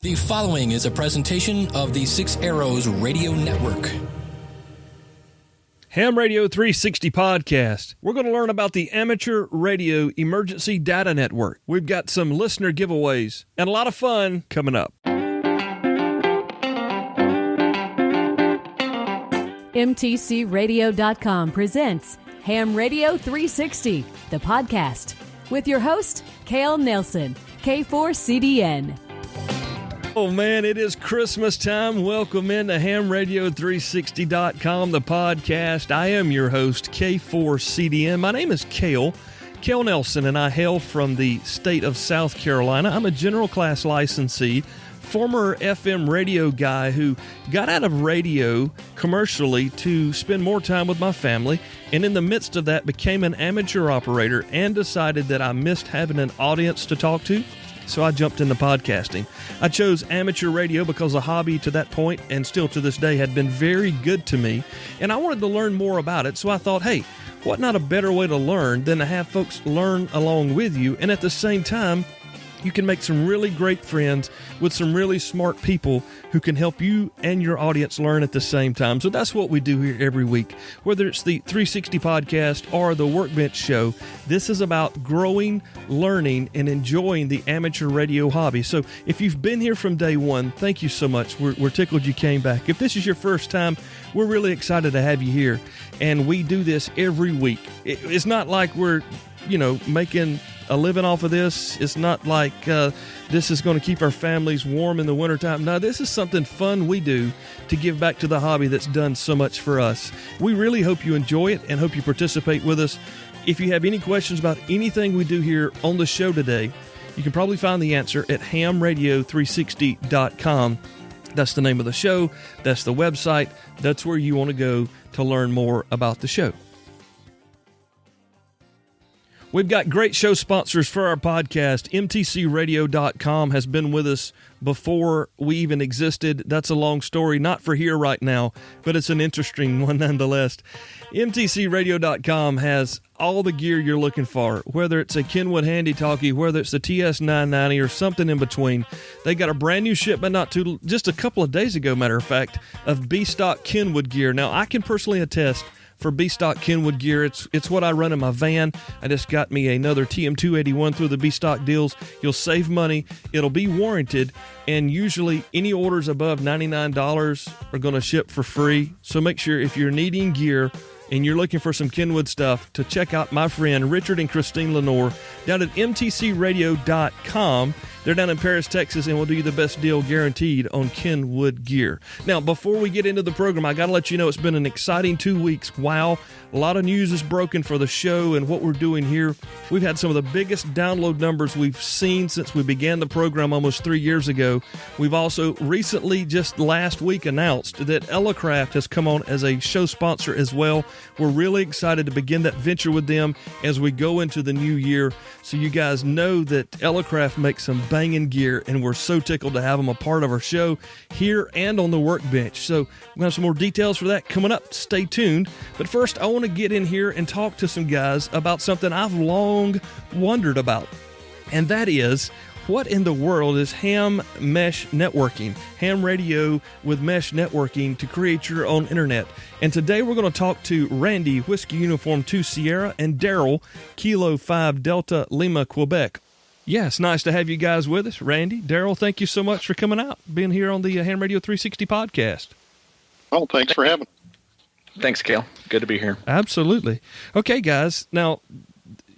The following is a presentation of the Six Arrows Radio Network. Ham Radio 360 podcast. We're going to learn about the Amateur Radio Emergency Data Network. We've got some listener giveaways and a lot of fun coming up. MTCRadio.com presents Ham Radio 360, the podcast, with your host, Cale Nelson, K4CDN. Oh man, it is Christmas time. Welcome into HamRadio360.com, the podcast. I am your host, K4CDN. My name is Cale Nelson, and I hail from the state of South Carolina. I'm a general class licensee, former FM radio guy who got out of radio commercially to spend more time with my family, and in the midst of that became an amateur operator and decided that I missed having an audience to talk to. So I jumped into podcasting. I chose amateur radio because the hobby to that point, and still to this day, had been very good to me, and I wanted to learn more about it. So I thought, hey, what not a better way to learn than to have folks learn along with you, and at the same time, you can make some really great friends with some really smart people who can help you and your audience learn at the same time. So that's what we do here every week. Whether it's the 360 podcast or the Workbench show, this is about growing, learning, and enjoying the amateur radio hobby. So if you've been here from day one, thank you so much. We're tickled you came back. If this is your first time, we're really excited to have you here. And we do this every week. It's not like we're, making a living off of this. It's not like this is going to keep our families warm in the wintertime. No, this is something fun we do to give back to the hobby that's done so much for us. We really hope you enjoy it and hope you participate with us. If you have any questions about anything we do here on the show today, you can probably find the answer at hamradio360.com. That's the name of the show. That's the website. That's where you want to go to learn more about the show. We've got great show sponsors for our podcast. MTCRadio.com has been with us before we even existed. That's a long story, not for here right now, but it's an interesting one nonetheless. MTCRadio.com has all the gear you're looking for, whether it's a Kenwood Handy Talkie, whether it's the TS990 or something in between. They got a brand new shipment just a couple of days ago, matter of fact, of B-Stock Kenwood gear. Now, I can personally attest for B-Stock Kenwood gear. It's what I run in my van. I just got me another TM281 through the B-Stock deals. You'll save money. It'll be warranted, and usually any orders above $99 are going to ship for free. So make sure if you're needing gear and you're looking for some Kenwood stuff, to check out my friend Richard and Christine Lenore down at mtcradio.com. They're down in Paris, Texas, and will do you the best deal guaranteed on Kenwood gear. Now, before we get into the program, I got to let you know it's been an exciting 2 weeks. Wow, a lot of news is broken for the show and what we're doing here. We've had some of the biggest download numbers we've seen since we began the program almost 3 years ago. We've also recently, just last week, announced that A.R.E.D.N has come on as a show sponsor as well. We're really excited to begin that venture with them as we go into the new year. So you guys know that A.R.E.D.N makes some banging gear, and we're so tickled to have them a part of our show here and on the Workbench. So we're going to have some more details for that coming up. Stay tuned. But first, I want to get in here and talk to some guys about something I've long wondered about, and that is, what in the world is ham mesh networking? Ham radio with mesh networking to create your own internet. And today we're going to talk to Randy, Whiskey Uniform 2 Sierra, and Daryl, Kilo 5 Delta Lima, Quebec. Yeah, it's nice to have you guys with us. Randy, Daryl, thank you so much for coming out, being here on the Ham Radio 360 podcast. Oh, thanks for having me. Thanks, Cale. Good to be here. Absolutely. Okay, guys. Now,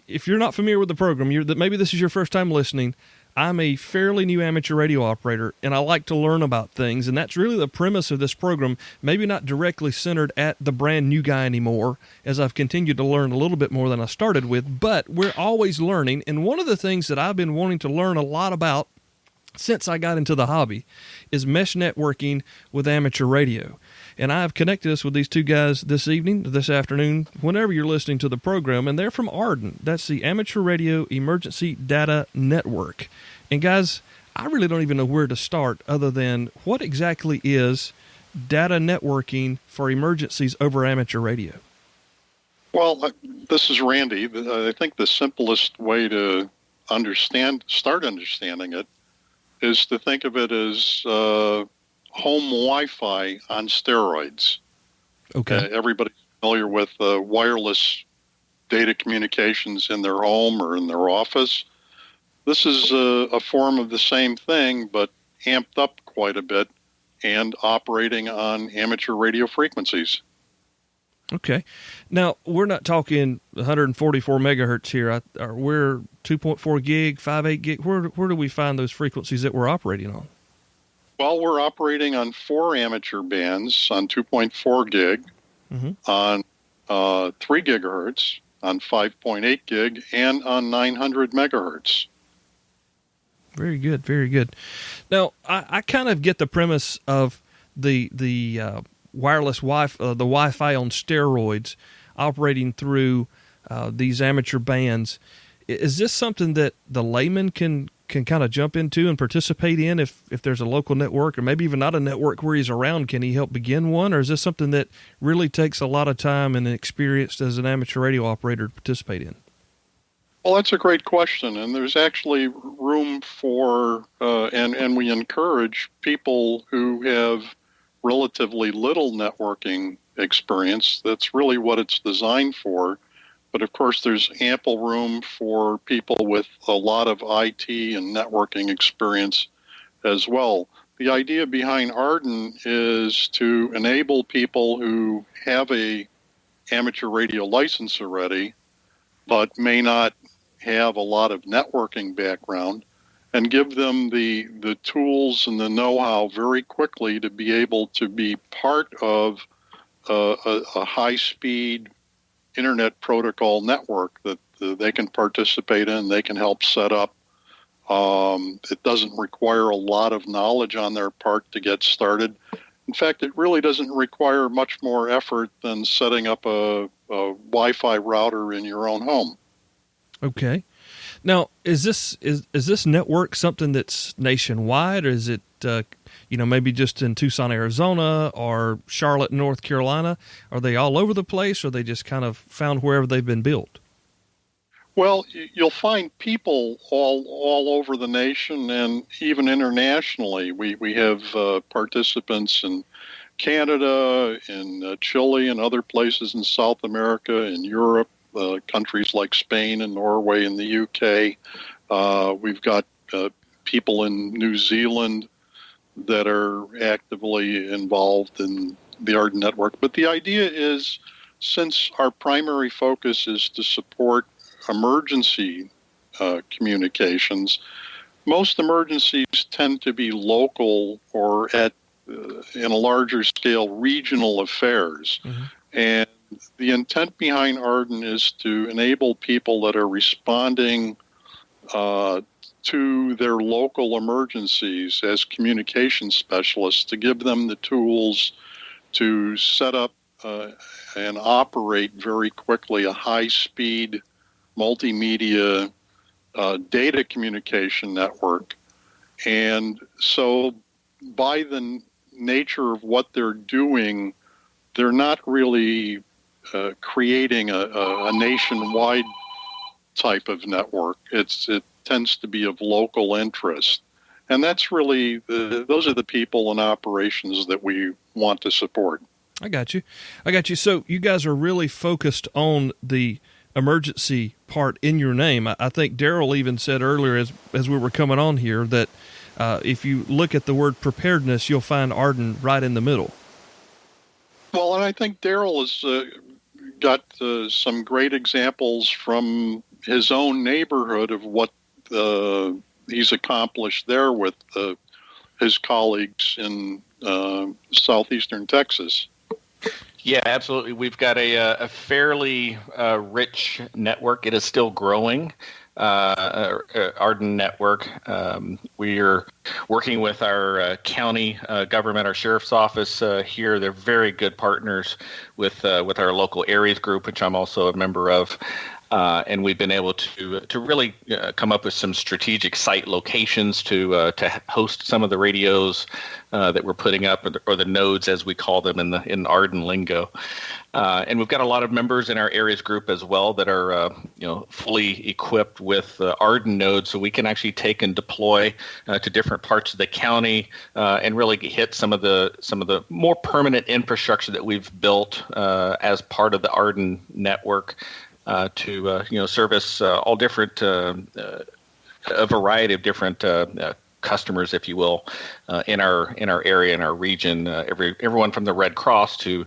if you're not familiar with the program, maybe this is your first time listening. I'm a fairly new amateur radio operator, and I like to learn about things, and that's really the premise of this program, maybe not directly centered at the brand new guy anymore, as I've continued to learn a little bit more than I started with, but we're always learning, and one of the things that I've been wanting to learn a lot about since I got into the hobby is mesh networking with amateur radio. And I've connected us with these two guys this afternoon, whenever you're listening to the program, and they're from A.R.E.D.N. That's the Amateur Radio Emergency Data Network. And guys, I really don't even know where to start other than what exactly is data networking for emergencies over amateur radio? Well, this is Randy. I think the simplest way to start understanding it is to think of it as home Wi-Fi on steroids. Okay. Everybody's familiar with wireless data communications in their home or in their office. This is a form of the same thing, but amped up quite a bit and operating on amateur radio frequencies. Okay. Now, we're not talking 144 megahertz here. We're 2.4 gig, 5.8 gig. Where do we find those frequencies that we're operating on? Well, we're operating on 4 amateur bands on 2.4 gig, on 3 gigahertz, on 5.8 gig, and on 900 megahertz. Very good, very good. Now, I kind of get the premise of the wireless Wi-Fi, the Wi-Fi on steroids, operating through these amateur bands. Is this something that the layman can kind of jump into and participate in if there's a local network, or maybe even not a network where he's around? Can he help begin one, or is this something that really takes a lot of time and experience as an amateur radio operator to participate in? Well, that's a great question, and there's actually room for, and we encourage people who have relatively little networking experience. That's really what it's designed for. But of course, there's ample room for people with a lot of IT and networking experience as well. The idea behind A.R.E.D.N is to enable people who have a amateur radio license already, but may not have a lot of networking background, and give them the tools and the know-how very quickly to be able to be part of a high-speed internet protocol network that they can participate in, they can help set up. It doesn't require a lot of knowledge on their part to get started. In fact, it really doesn't require much more effort than setting up a Wi-Fi router in your own home. Okay. Now, is this network something that's nationwide, or is it maybe just in Tucson, Arizona, or Charlotte, North Carolina? Are they all over the place, or are they just kind of found wherever they've been built? Well, you'll find people all over the nation and even internationally. We have participants in Canada, in Chile, and other places in South America, in Europe, countries like Spain and Norway and the UK. We've got people in New Zealand that are actively involved in the A.R.E.D.N network. But the idea is, since our primary focus is to support emergency communications, most emergencies tend to be local or in a larger scale regional affairs. Mm-hmm. And the intent behind A.R.E.D.N is to enable people that are responding to their local emergencies as communication specialists, to give them the tools to set up and operate very quickly a high-speed multimedia data communication network. And so by the nature of what they're doing, they're not really creating a nationwide type of network. It tends to be of local interest. And that's really, those are the people and operations that we want to support. I got you. So you guys are really focused on the emergency part in your name. I think Daryl even said earlier as we were coming on here that if you look at the word preparedness, you'll find A.R.E.D.N right in the middle. Well, and I think Daryl has got some great examples from his own neighborhood of what he's accomplished there with his colleagues in southeastern Texas. Yeah, absolutely. We've got a fairly rich network. It is still growing. A.R.E.D.N network. We are working with our county government, our sheriff's office here. They're very good partners with our local A.R.E.D.N group, which I'm also a member of. And we've been able to really come up with some strategic site locations to host some of the radios that we're putting up, or the nodes as we call them in A.R.E.D.N lingo. And we've got a lot of members in our areas group as well that are fully equipped with A.R.E.D.N nodes, so we can actually take and deploy to different parts of the county and really hit some of the more permanent infrastructure that we've built as part of the A.R.E.D.N network to service all different a variety of different customers, if you will, in our area, in our region. Everyone from the Red Cross to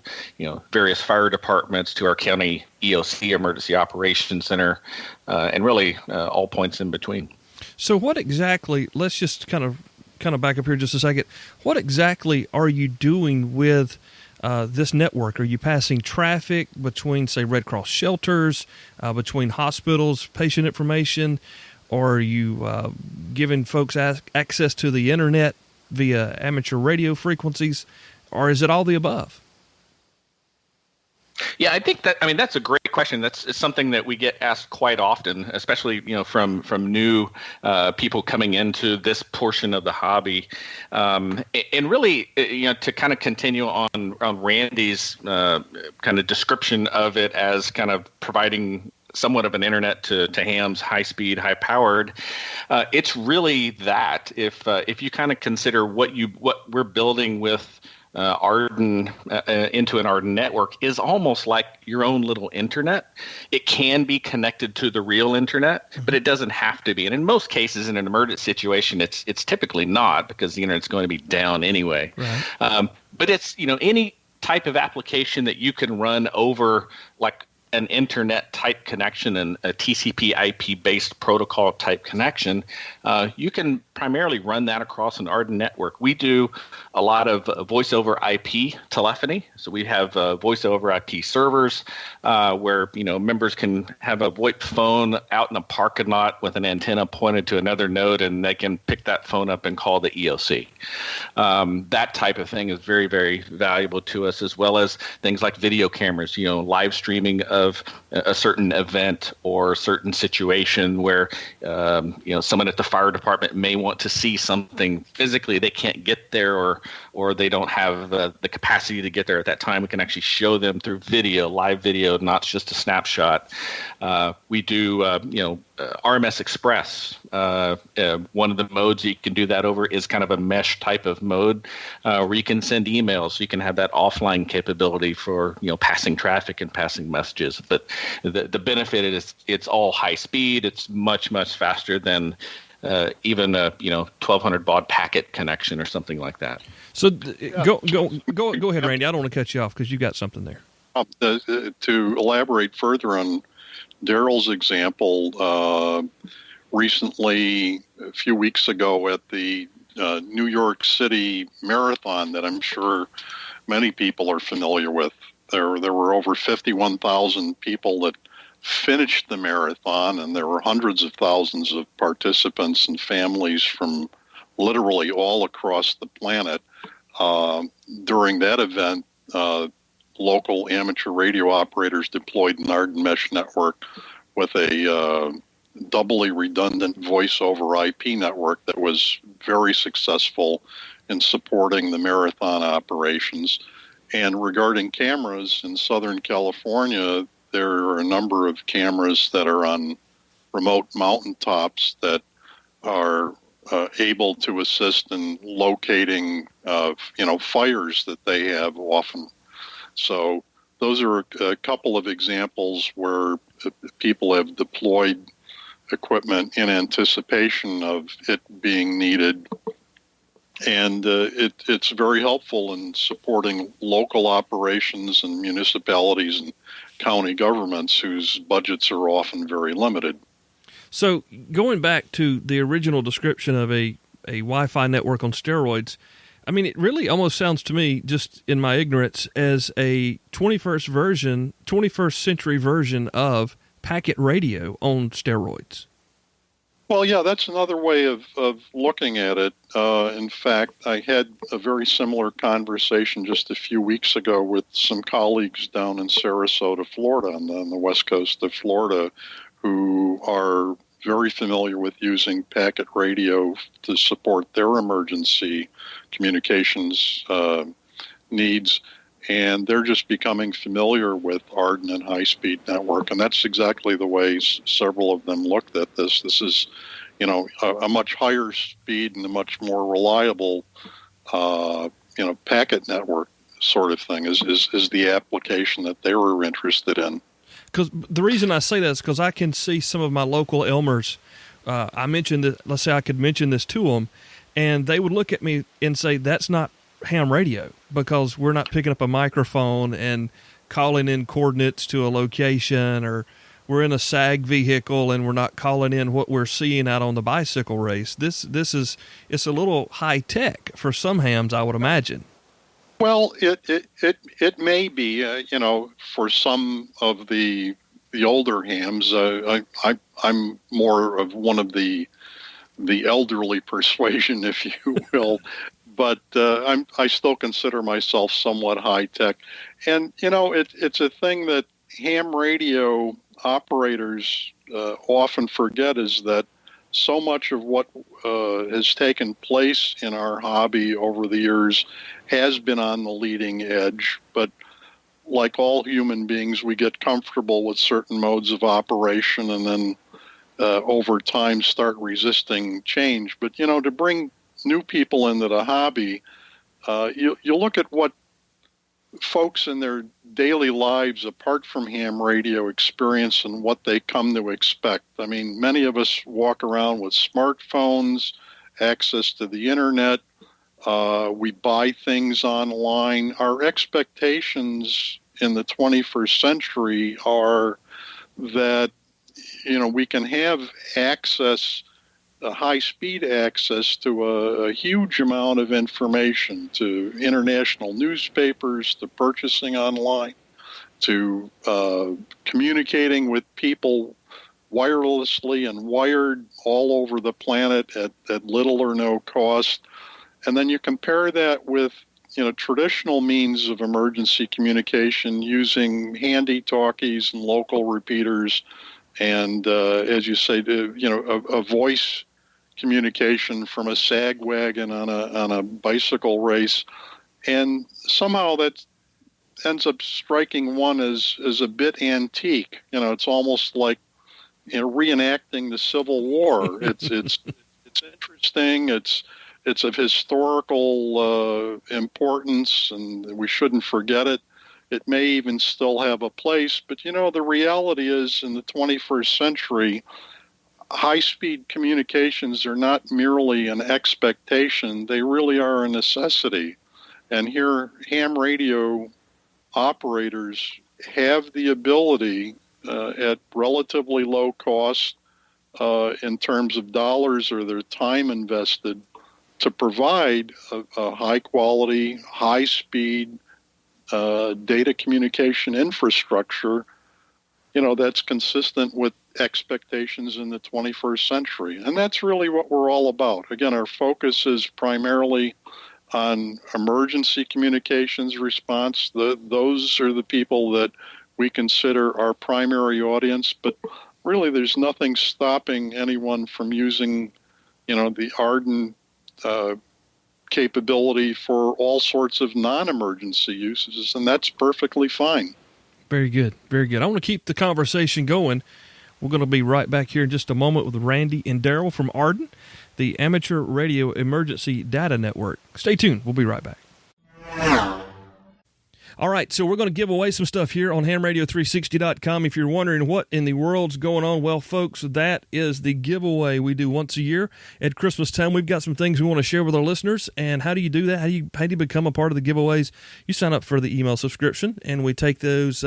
various fire departments to our county EOC, Emergency Operations Center, and really all points in between. So, what exactly? Let's just kind of back up here just a second. What exactly are you doing with this network? Are you passing traffic between, say, Red Cross shelters, between hospitals, patient information? Or are you giving folks access to the internet via amateur radio frequencies? Or is it all the above? Yeah, I think that's a great question. It's something that we get asked quite often, especially from new people coming into this portion of the hobby, and really to kind of continue on Randy's kind of description of it as kind of providing somewhat of an internet to hams, high speed, high powered. It's really that if you kind of consider what we're building with A.R.E.D.N into an A.R.E.D.N network is almost like your own little internet. It can be connected to the real internet, but it doesn't have to be. And in most cases, in an emergent situation, it's typically not, because the internet's going to be down anyway. Right. But it's any type of application that you can run over like an internet type connection and a TCP IP based protocol type connection, you can primarily run that across an A.R.E.D.N network. We do a lot of voice over IP telephony. So we have voice over IP servers where members can have a VoIP phone out in a parking lot with an antenna pointed to another node, and they can pick that phone up and call the EOC. That type of thing is very, very valuable to us, as well as things like video cameras, live streaming of a certain event or certain situation where someone at the fire department may want to see something physically. They can't get there, or they don't have the capacity to get there at that time. We can actually show them through video, live video, not just a snapshot. We do RMS Express. One of the modes you can do that over is kind of a mesh type of mode where you can send emails. So you can have that offline capability for passing traffic and passing messages. But the benefit is it's all high speed. It's much, much faster than even a 1200 baud packet connection or something like that. So go ahead, Randy. I don't want to cut you off because you got something there. To elaborate further on Daryl's example, recently, a few weeks ago at the New York City Marathon that I'm sure many people are familiar with, there were over 51,000 people that finished the marathon, and there were hundreds of thousands of participants and families from literally all across the planet. During that event, local amateur radio operators deployed an A.R.E.D.N mesh network with a doubly redundant voice over IP network that was very successful in supporting the marathon operations. And regarding cameras in Southern California, there are a number of cameras that are on remote mountaintops that are able to assist in locating, fires that they have often. So those are a couple of examples where people have deployed equipment in anticipation of it being needed. And it's very helpful in supporting local operations and municipalities and county governments whose budgets are often very limited. So going back to the original description of a Wi-Fi network on steroids, I mean, it really almost sounds to me, just in my ignorance, as a 21st century version of packet radio on steroids. Well, yeah, that's another way of looking at it. In fact, I had a very similar conversation just a few weeks ago with some colleagues down in Sarasota, Florida, on the west coast of Florida, who are very familiar with using packet radio to support their emergency communications needs. And they're just becoming familiar with A.R.E.D.N and high-speed network. And that's exactly the way several of them looked at this. This is, a much higher speed and a much more reliable, packet network sort of thing is the application that they were interested in. Because the reason I say that is because I can see some of my local Elmers. I mentioned that, let's say I could mention this to them, and they would look at me and say, that's not ham radio, because we're not picking up a microphone and calling in coordinates to a location, or we're in a SAG vehicle and we're not calling in what we're seeing out on the bicycle race. It's a little high tech for some hams, I would imagine. Well, it may be, for some of the older hams. I'm more of one of the elderly persuasion, if you will. But I still consider myself somewhat high tech, and it's a thing that ham radio operators often forget, is that so much of what has taken place in our hobby over the years has been on the leading edge. But like all human beings, we get comfortable with certain modes of operation, and then over time start resisting change. But to bring new people into the hobby, you look at what folks in their daily lives, apart from ham radio, experience and what they come to expect. I mean, many of us walk around with smartphones, access to the internet. We buy things online. Our expectations in the 21st century are that, we can have access, high-speed access to a huge amount of information, to international newspapers, to purchasing online, to communicating with people wirelessly and wired all over the planet at little or no cost. And then you compare that with traditional means of emergency communication using handy talkies and local repeaters, and as you say, a voice communication from a sag wagon on a bicycle race, and somehow that ends up striking one as a bit antique. It's almost like reenacting the Civil War. It's interesting. It's of historical importance, and we shouldn't forget it. It may even still have a place, but the reality is, in the 21st century, high-speed communications are not merely an expectation, they really are a necessity. And here, ham radio operators have the ability at relatively low cost in terms of dollars or their time invested to provide a high-quality, high-speed data communication infrastructure, that's consistent with expectations in the 21st century. And that's really what we're all about. Again, our focus is primarily on emergency communications response. Those are the people that we consider our primary audience, but really there's nothing stopping anyone from using, the A.R.E.D.N capability for all sorts of non-emergency uses, and that's perfectly fine. Very good. Very good. I want to keep the conversation going. We're going to be right back here in just a moment with Randy and Daryl from A.R.E.D.N, the Amateur Radio Emergency Data Network. Stay tuned. We'll be right back. All right, so we're going to give away some stuff here on hamradio360.com. If you're wondering what in the world's going on, well, folks, that is the giveaway we do once a year at Christmas time. We've got some things we want to share with our listeners. And how do you do that? How do you become a part of the giveaways? You sign up for the email subscription, and we take those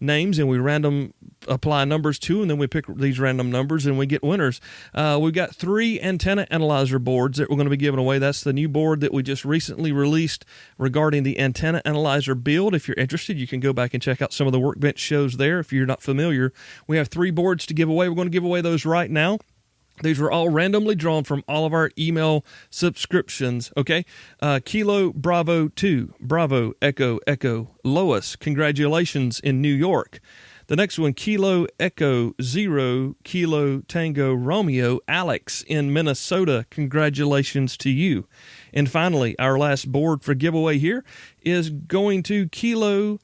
names and we random apply numbers to, and then we pick these random numbers and we get winners. We've got 3 antenna analyzer boards that we're going to be giving away. That's the new board that we just recently released regarding the antenna analyzer build. If you're interested, you can go back and check out some of the Workbench shows there. If you're not familiar, we have 3 boards to give away. We're going to give away those right now. These were all randomly drawn from all of our email subscriptions, okay? Kilo Bravo 2, Bravo Echo Echo, Lois, congratulations in New York. The next one, Kilo Echo 0, Kilo Tango Romeo, Alex in Minnesota, congratulations to you. And finally, our last board for giveaway here is going to Kilo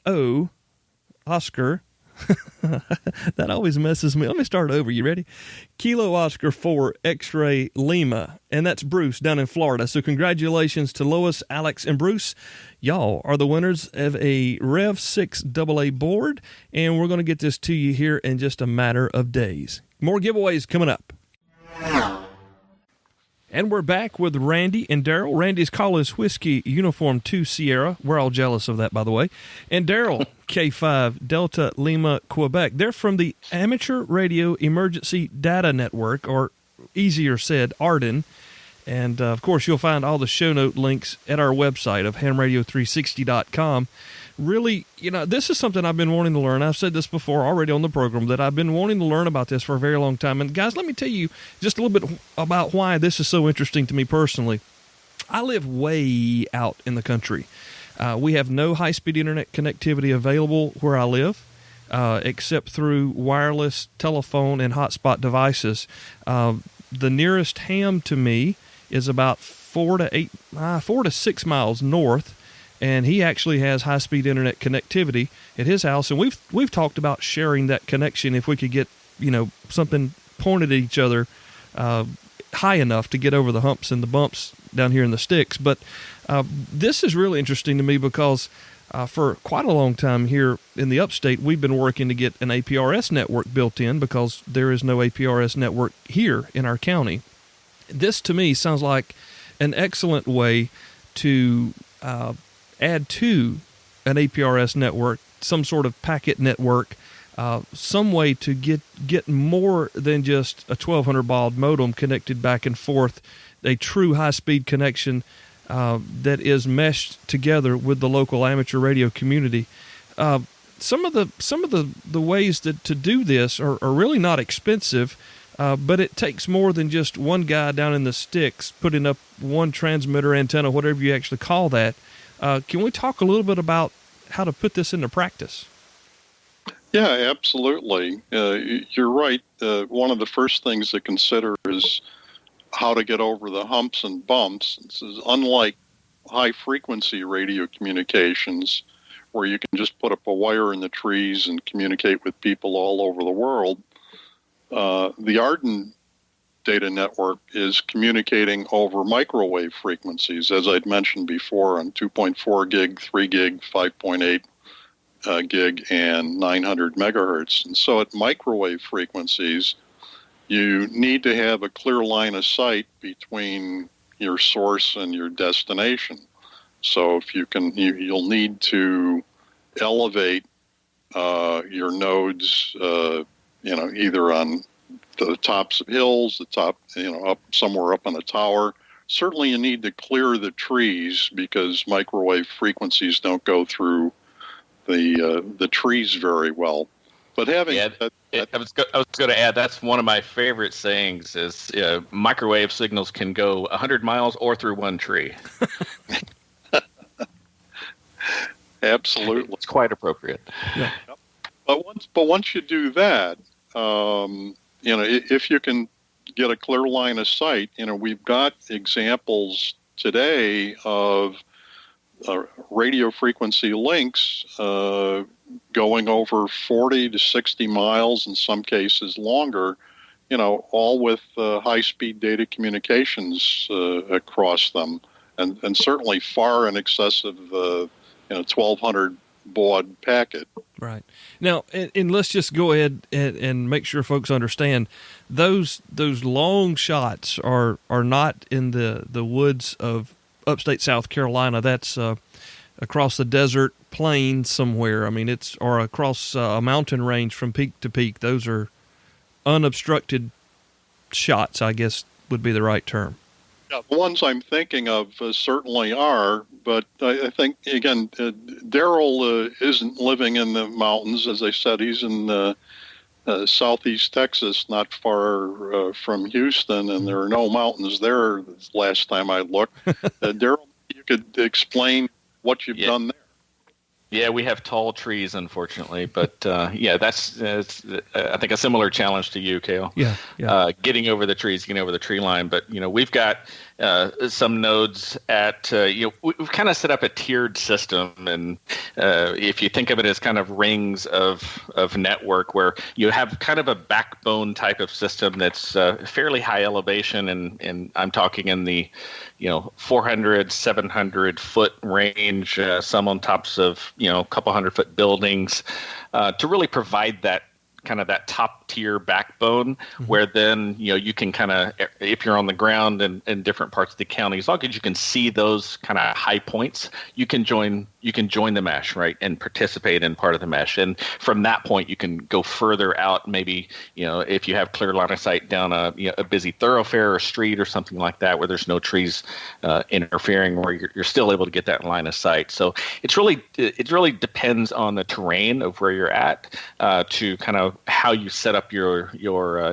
O, Oscar. That always messes me. Let me start over. You ready? Kilo Oscar 4 X-Ray Lima. And that's Bruce down in Florida. So congratulations to Lois, Alex, and Bruce. Y'all are the winners of a Rev 6 AA board. And we're going to get this to you here in just a matter of days. More giveaways coming up. And we're back with Randy and Daryl. Randy's call is Whiskey Uniform 2 Sierra. We're all jealous of that, by the way. And Daryl, K5 Delta Lima, Quebec. They're from the Amateur Radio Emergency Data Network, or easier said, A.R.E.D.N. And, of course, you'll find all the show note links at our website of hamradio360.com. Really, this is something I've been wanting to learn. I've said this before already on the program, that I've been wanting to learn about this for a very long time. And, guys, let me tell you just a little bit about why this is so interesting to me personally. I live way out in the country. We have no high-speed internet connectivity available where I live, except through wireless telephone and hotspot devices. The nearest ham to me is about 4 to 6 miles north. And he actually has high-speed internet connectivity at his house, and we've talked about sharing that connection if we could get something pointed at each other high enough to get over the humps and the bumps down here in the sticks. But this is really interesting to me because for quite a long time here in the upstate, we've been working to get an APRS network built in because there is no APRS network here in our county. This to me sounds like an excellent way to add to an APRS network, some sort of packet network, some way to get more than just a 1200 baud modem connected back and forth, a true high-speed connection that is meshed together with the local amateur radio community. Some of the ways to do this are really not expensive, but it takes more than just one guy down in the sticks putting up one transmitter antenna, whatever you actually call that. Can we talk a little bit about how to put this into practice? Yeah, absolutely. You're right. One of the first things to consider is how to get over the humps and bumps. This is unlike high-frequency radio communications, where you can just put up a wire in the trees and communicate with people all over the world. The A.R.E.D.N data network is communicating over microwave frequencies, as I'd mentioned before, on 2.4 gig, 3 gig, 5.8 gig, and 900 megahertz. And so at microwave frequencies, you need to have a clear line of sight between your source and your destination. So if you can, you'll need to elevate your nodes, either on the tops of hills, up somewhere up on a tower. Certainly you need to clear the trees because microwave frequencies don't go through the trees very well. But having I was going to add, that's one of my favorite sayings is microwave signals can go 100 miles or through one tree. Absolutely. It's quite appropriate. Yeah. But once you do that, if you can get a clear line of sight, we've got examples today of radio frequency links going over 40 to 60 miles, in some cases longer, all with high-speed data communications across them, and certainly far in excess of 1,200 baud packet. Right. Now, and let's just go ahead and make sure folks understand, those long shots are not in the woods of upstate South Carolina. That's across the desert plain somewhere. I mean, or across a mountain range from peak to peak. Those are unobstructed shots, I guess would be the right term. Yeah, the ones I'm thinking of certainly are, but I think, again, Daryl isn't living in the mountains. As I said, he's in southeast Texas, not far from Houston, and there are no mountains there. Last time I looked, Daryl, you could explain what you've done there. Yeah, we have tall trees, unfortunately, but that's I think a similar challenge to you, Cale. Yeah. Getting over the trees, getting over the tree line. But we've got some nodes at we've kind of set up a tiered system, and if you think of it as kind of rings of network, where you have kind of a backbone type of system that's fairly high elevation, and I'm talking in the 400, 700 foot range, some on tops of a couple 100-foot buildings, to really provide that kind of that top tier backbone, where then you can kind of, if you're on the ground in different parts of the county, as long as you can see those kind of high points, you can join the mesh, right, and participate in part of the mesh. And from that point, you can go further out. Maybe if you have clear line of sight down a busy thoroughfare or street or something like that, where there's no trees interfering, where you're still able to get that line of sight. So it really depends on the terrain of where you're at, to kind of how you set up your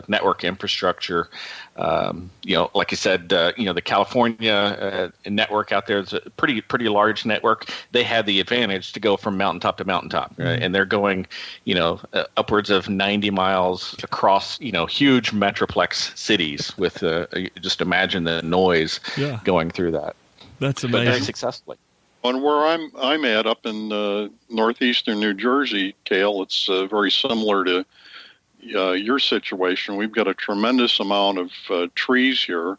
network infrastructure. Like you said, the California network out there is a pretty large network. They had the advantage to go from mountaintop to mountaintop, right? And they're going, upwards of 90 miles across, huge metroplex cities with, just imagine the noise going through that. That's amazing. But very successfully. On where I'm at up in northeastern New Jersey, Cale, it's very similar to your situation. We've got a tremendous amount of trees here,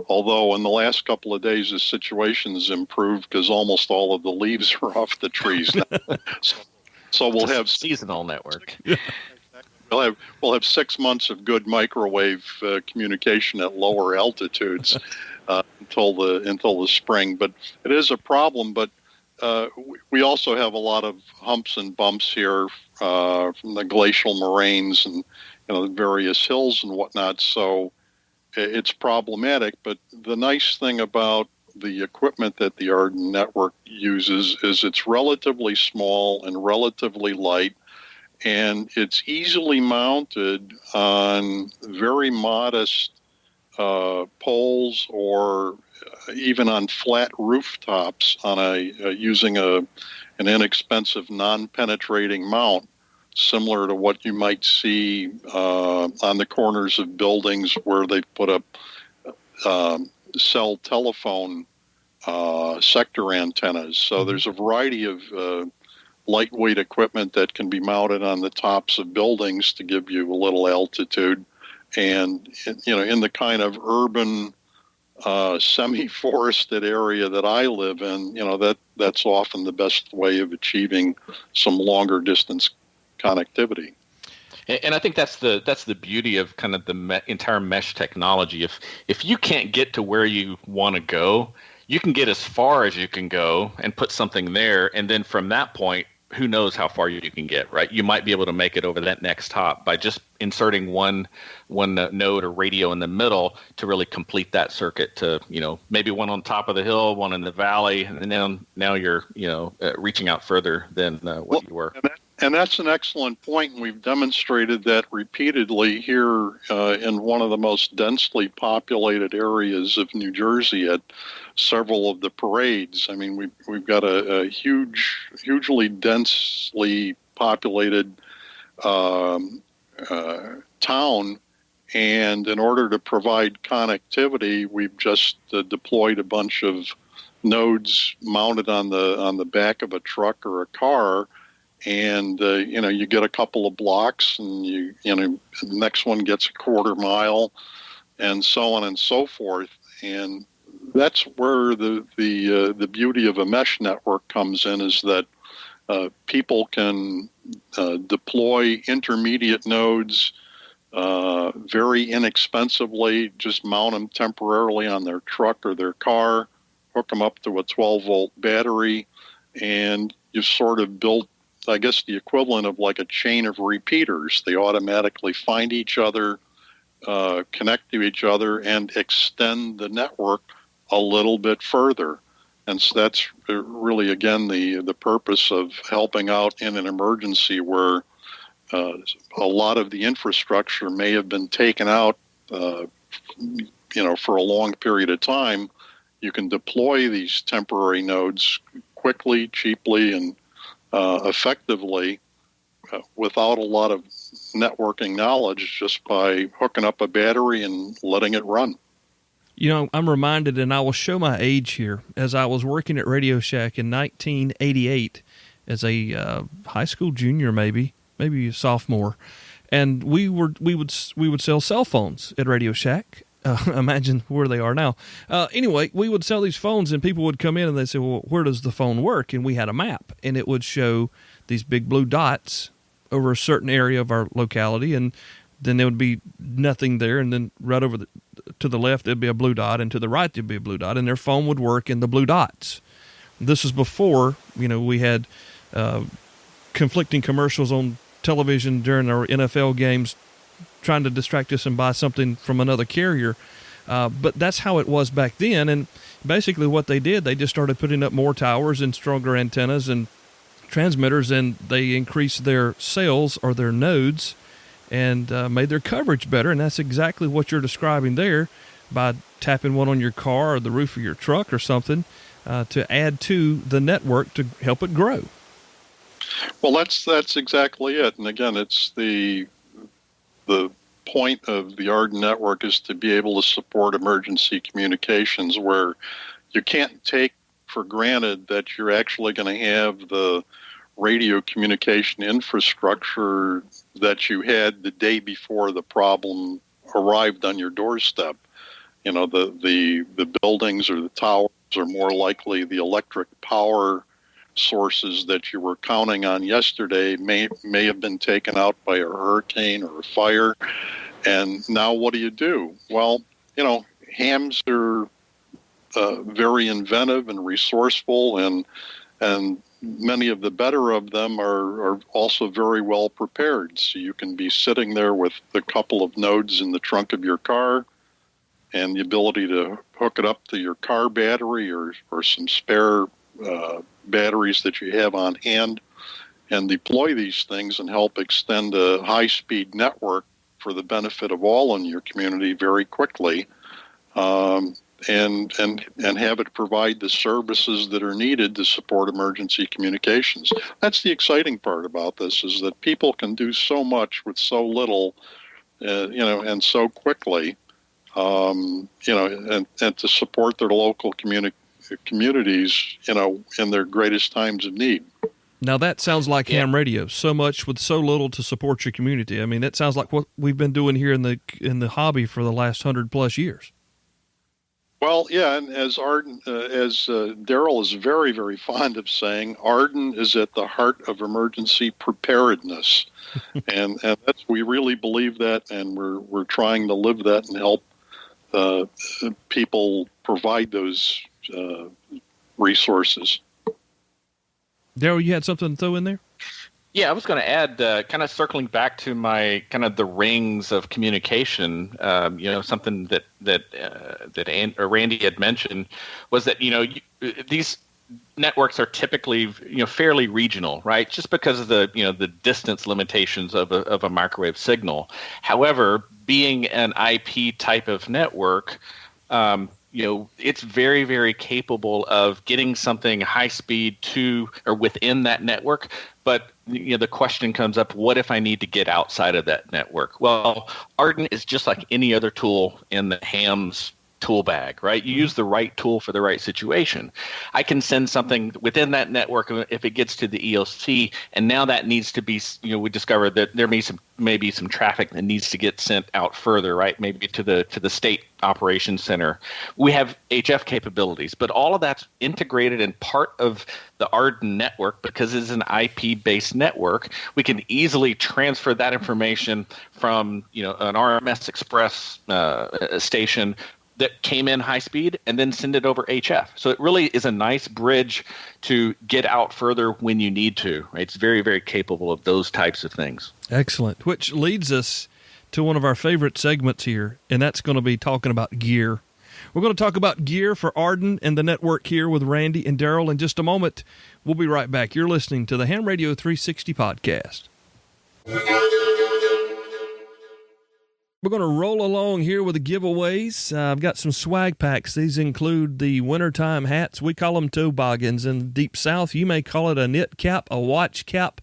although in the last couple of days the situation has improved because almost all of the leaves are off the trees now. So we'll have seasonal network. We'll have 6 months of good microwave communication at lower altitudes until the spring. But it is a problem. But we also have a lot of humps and bumps here from the glacial moraines and the various hills and whatnot. So it's problematic. But the nice thing about the equipment that the A.R.E.D.N network uses is it's relatively small and relatively light, and it's easily mounted on very modest poles or even on flat rooftops using an inexpensive non-penetrating mount, similar to what you might see on the corners of buildings where they've put up cell telephone sector antennas. So there's a variety of lightweight equipment that can be mounted on the tops of buildings to give you a little altitude. And in the kind of urban semi-forested area that I live in, that's often the best way of achieving some longer distance connectivity. And I think that's the beauty of kind of the entire mesh technology. If you can't get to where you want to go, you can get as far as you can go and put something there, and then from that point, who knows how far you can get, right? You might be able to make it over that next hop by just inserting one node or radio in the middle to really complete that circuit to, maybe one on top of the hill, one in the valley, and then now you're, reaching out further than what you were. And that's an excellent point. We've demonstrated that repeatedly here in one of the most densely populated areas of New Jersey at several of the parades. I mean, we've got a hugely densely populated town, and in order to provide connectivity, we've just deployed a bunch of nodes mounted on the back of a truck or a car. And, you get a couple of blocks and the next one gets a quarter mile and so on and so forth. And that's where the beauty of a mesh network comes in, is that people can deploy intermediate nodes very inexpensively, just mount them temporarily on their truck or their car, hook them up to a 12-volt battery, and you've sort of built, I guess, the equivalent of like a chain of repeaters. They automatically find each other, connect to each other, and extend the network a little bit further. And so that's really, again, the purpose of helping out in an emergency where a lot of the infrastructure may have been taken out, for a long period of time. You can deploy these temporary nodes quickly, cheaply, and effectively without a lot of networking knowledge, just by hooking up a battery and letting it run. I'm reminded, and I will show my age here, as I was working at Radio Shack in 1988 as a high school junior, maybe a sophomore, and we would sell cell phones at Radio Shack. Imagine where they are now. Anyway, we would sell these phones, and people would come in and they'd say, well, where does the phone work? And we had a map, and it would show these big blue dots over a certain area of our locality, and then there would be nothing there, and then right over to the left there'd be a blue dot, and to the right there'd be a blue dot, and their phone would work in the blue dots. This is before we had conflicting commercials on television during our NFL games trying to distract us and buy something from another carrier. But that's how it was back then. And basically what they did, they just started putting up more towers and stronger antennas and transmitters, and they increased their sales or their nodes and made their coverage better. And that's exactly what you're describing there, by tapping one on your car or the roof of your truck or something to add to the network to help it grow. Well, that's exactly it. And again, it's the point of the A.R.E.D.N network is to be able to support emergency communications, where you can't take for granted that you're actually going to have the radio communication infrastructure that you had the day before the problem arrived on your doorstep. The buildings or the towers are more likely the electric power sources that you were counting on yesterday may have been taken out by a hurricane or a fire. And now what do? Well, hams are very inventive and resourceful, and many of the better of them are also very well prepared. So you can be sitting there with a couple of nodes in the trunk of your car and the ability to hook it up to your car battery or some spare batteries that you have on hand, and deploy these things and help extend a high-speed network for the benefit of all in your community very quickly, and have it provide the services that are needed to support emergency communications. That's the exciting part about this, is that people can do so much with so little, and so quickly, and to support their local communities, in their greatest times of need. Now that sounds like ham radio. So much with so little to support your community. I mean, that sounds like what we've been doing here in the hobby for the last 100+ years. Well, yeah, and as Daryl is very, very fond of saying, A.R.E.D.N is at the heart of emergency preparedness, and that's, we really believe that, and we're trying to live that and help people provide those resources. Daryl, you had something to throw in there? Yeah, I was going to add, kind of circling back to my kind of the rings of communication. Something that Randy had mentioned was that these networks are typically fairly regional, right? Just because of the distance limitations of a microwave signal. However, being an IP type of network, it's very, very capable of getting something high speed to or within that network. But the question comes up: what if I need to get outside of that network? Well, A.R.E.D.N is just like any other tool in the ham's tool bag, right? You use the right tool for the right situation. I can send something within that network if it gets to the EOC, and now that needs to be, we discovered that there may be some traffic that needs to get sent out further, right? Maybe to the state operations center. We have HF capabilities, but all of that's integrated and part of the A.R.E.D.N network because it's an IP-based network. We can easily transfer that information from, an RMS Express station that came in high speed and then send it over HF. So it really is a nice bridge to get out further when you need to. Right? It's very, very capable of those types of things. Excellent. Which leads us to one of our favorite segments here, and that's going to be talking about gear. We're going to talk about gear for A.R.E.D.N and the network here with Randy and Daryl in just a moment. We'll be right back. You're listening to the Ham Radio 360 podcast. We're going to roll along here with the giveaways. I've got some swag packs. These include the wintertime hats. We call them toboggans in the Deep South. You may call it a knit cap, a watch cap,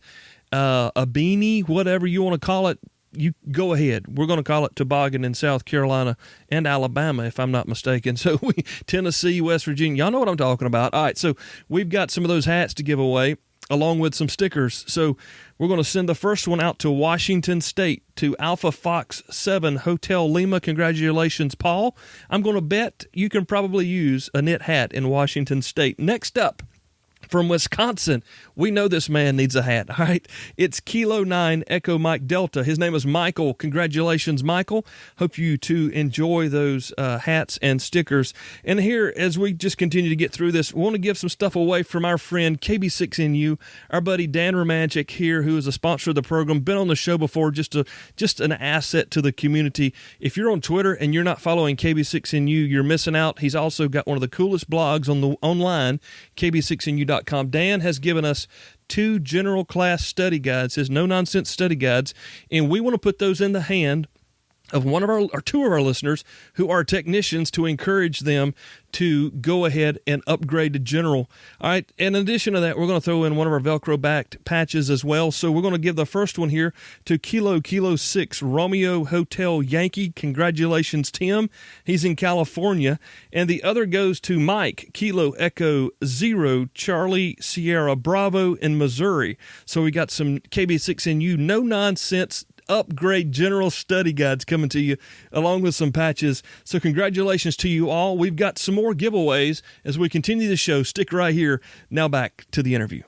a beanie, whatever you want to call it. You go ahead. We're going to call it toboggan in South Carolina and Alabama, if I'm not mistaken. So Tennessee, West Virginia, y'all know what I'm talking about. All right, so we've got some of those hats to give away, along with some stickers. So we're going to send the first one out to Washington State, to Alpha Fox 7 Hotel Lima. Congratulations, Paul. I'm going to bet you can probably use a knit hat in Washington State. Next up, from Wisconsin, we know this man needs a hat, all right? It's Kilo 9 Echo Mike Delta. His name is Michael. Congratulations, Michael. Hope you two enjoy those hats and stickers. And here, as we just continue to get through this, we want to give some stuff away from our friend KB6NU, our buddy Dan Romanchik here, who is a sponsor of the program, been on the show before, just an asset to the community. If you're on Twitter and you're not following KB6NU, you're missing out. He's also got one of the coolest blogs online, KB6NU.com. Dan has given us 2 general class study guides, his no-nonsense study guides, and we want to put those in the hand of one of our or 2 of our listeners who are technicians to encourage them to go ahead and upgrade to general. All right. In addition to that, we're going to throw in one of our Velcro backed patches as well. So we're going to give the first one here to Kilo 6 Romeo Hotel Yankee. Congratulations, Tim. He's in California. And the other goes to Mike, Kilo Echo 0 Charlie Sierra Bravo in Missouri. So we got some KB6NU no nonsense upgrade general study guides coming to you, along with some patches. So congratulations to you all. We've got some more giveaways as we continue the show. Stick right here. Now back to the interview.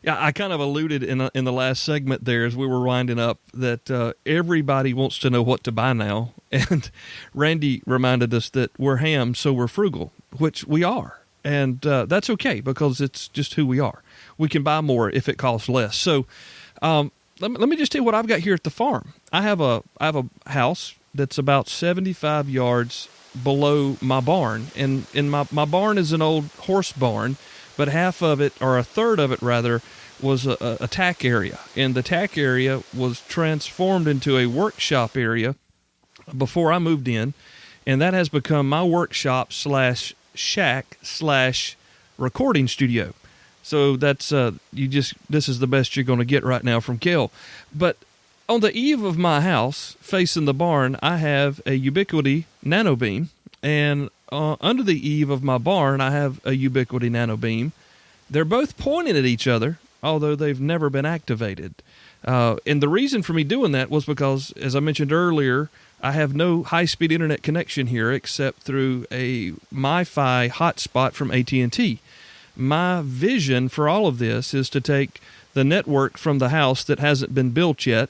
Yeah, I kind of alluded in the last segment there as we were winding up that everybody wants to know what to buy now. And Randy reminded us that we're ham, so we're frugal, which we are. And that's okay because it's just who we are. We can buy more if it costs less. So let me just tell you what I've got here at the farm. I have a house that's about 75 yards below my barn. And my barn is an old horse barn, but half of it, or a third of it rather, was a tack area. And the tack area was transformed into a workshop area before I moved in. And that has become my workshop / shack / recording studio. So that's this is the best you're going to get right now from Kel. But on the eve of my house, facing the barn, I have a Ubiquity Nano Beam, and under the eave of my barn, I have a Ubiquity Nano Beam. They're both pointing at each other, although they've never been activated. And the reason for me doing that was because, as I mentioned earlier, I have no high-speed internet connection here except through a MiFi hotspot from AT&T. My vision for all of this is to take the network from the house that hasn't been built yet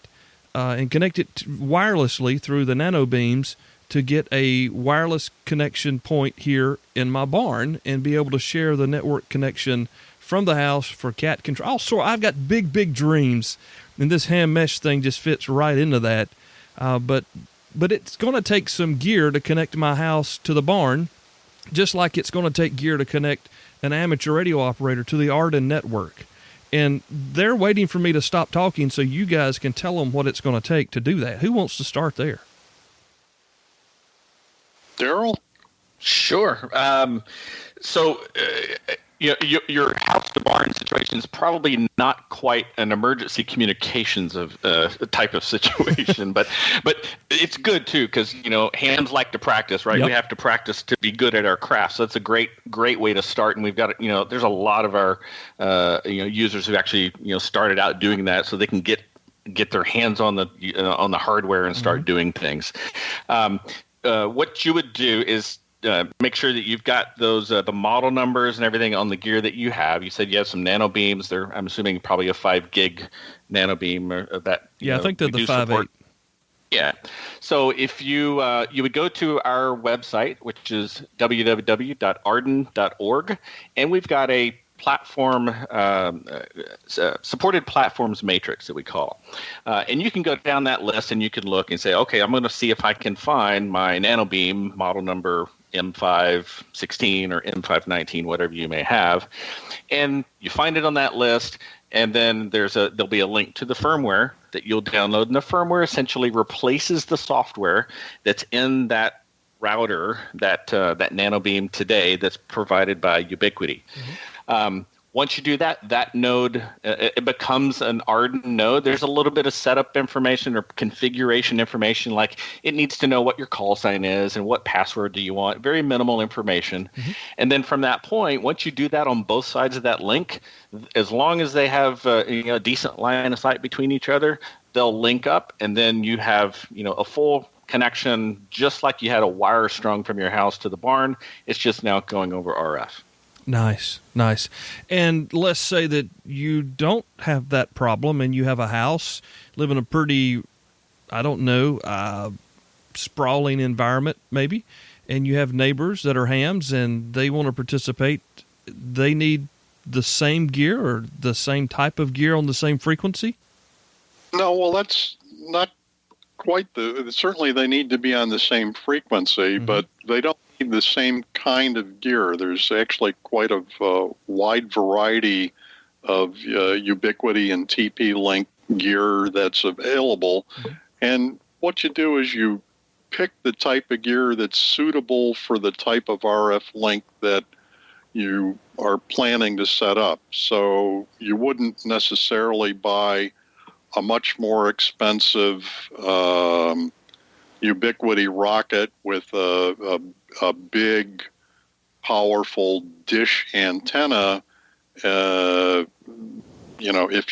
and connect it wirelessly through the nano beams to get a wireless connection point here in my barn and be able to share the network connection from the house for cat control. Also, I've got big dreams, and this ham mesh thing just fits right into that. But it's going to take some gear to connect my house to the barn, just like it's going to take gear to connect an amateur radio operator to the A.R.E.D.N network. And they're waiting for me to stop talking so you guys can tell them what it's going to take to do that. Who wants to start there? Daryl? Sure. Your house to barn situation is probably not quite an emergency communications of type of situation, but it's good too because hams like to practice, right? Yep. We have to practice to be good at our craft, so that's a great way to start. And we've got there's a lot of our users who actually started out doing that, so they can get their hands on the hardware and start doing things. What you would do is make sure that you've got those the model numbers and everything on the gear that you have. You said you have some nano beams. I'm assuming probably a 5 gig nano beam or that. Yeah, I think they're the 5.8. Yeah. So if you would go to our website, which is www.A.R.E.D.N.org, and we've got a platform supported platforms matrix that we call, and you can go down that list and you can look and say, okay, I'm going to see if I can find my nano beam model number M516 or M519, whatever you may have, and you find it on that list. And then there'll be a link to the firmware that you'll download, and the firmware essentially replaces the software that's in that router, that NanoBeam today, that's provided by Ubiquiti. Once you do that, that node it becomes an A.R.E.D.N node. There's a little bit of setup information or configuration information, like it needs to know what your call sign is and what password do you want. Very minimal information. And then from that point, once you do that on both sides of that link, as long as they have a decent line of sight between each other, they'll link up, and then you have a full connection, just like you had a wire strung from your house to the barn. It's just now going over RF. Nice. And let's say that you don't have that problem and you have a house, live in a pretty, sprawling environment maybe, and you have neighbors that are hams and they want to participate. They need the same gear or the same type of gear on the same frequency? No, well, that's not quite certainly they need to be on the same frequency, but they don't need the same kind of gear. There's actually quite a wide variety of Ubiquiti and TP-Link gear that's available. And what you do is you pick the type of gear that's suitable for the type of RF link that you are planning to set up. So you wouldn't necessarily buy a much more expensive Ubiquiti rocket with a big, powerful dish antenna. If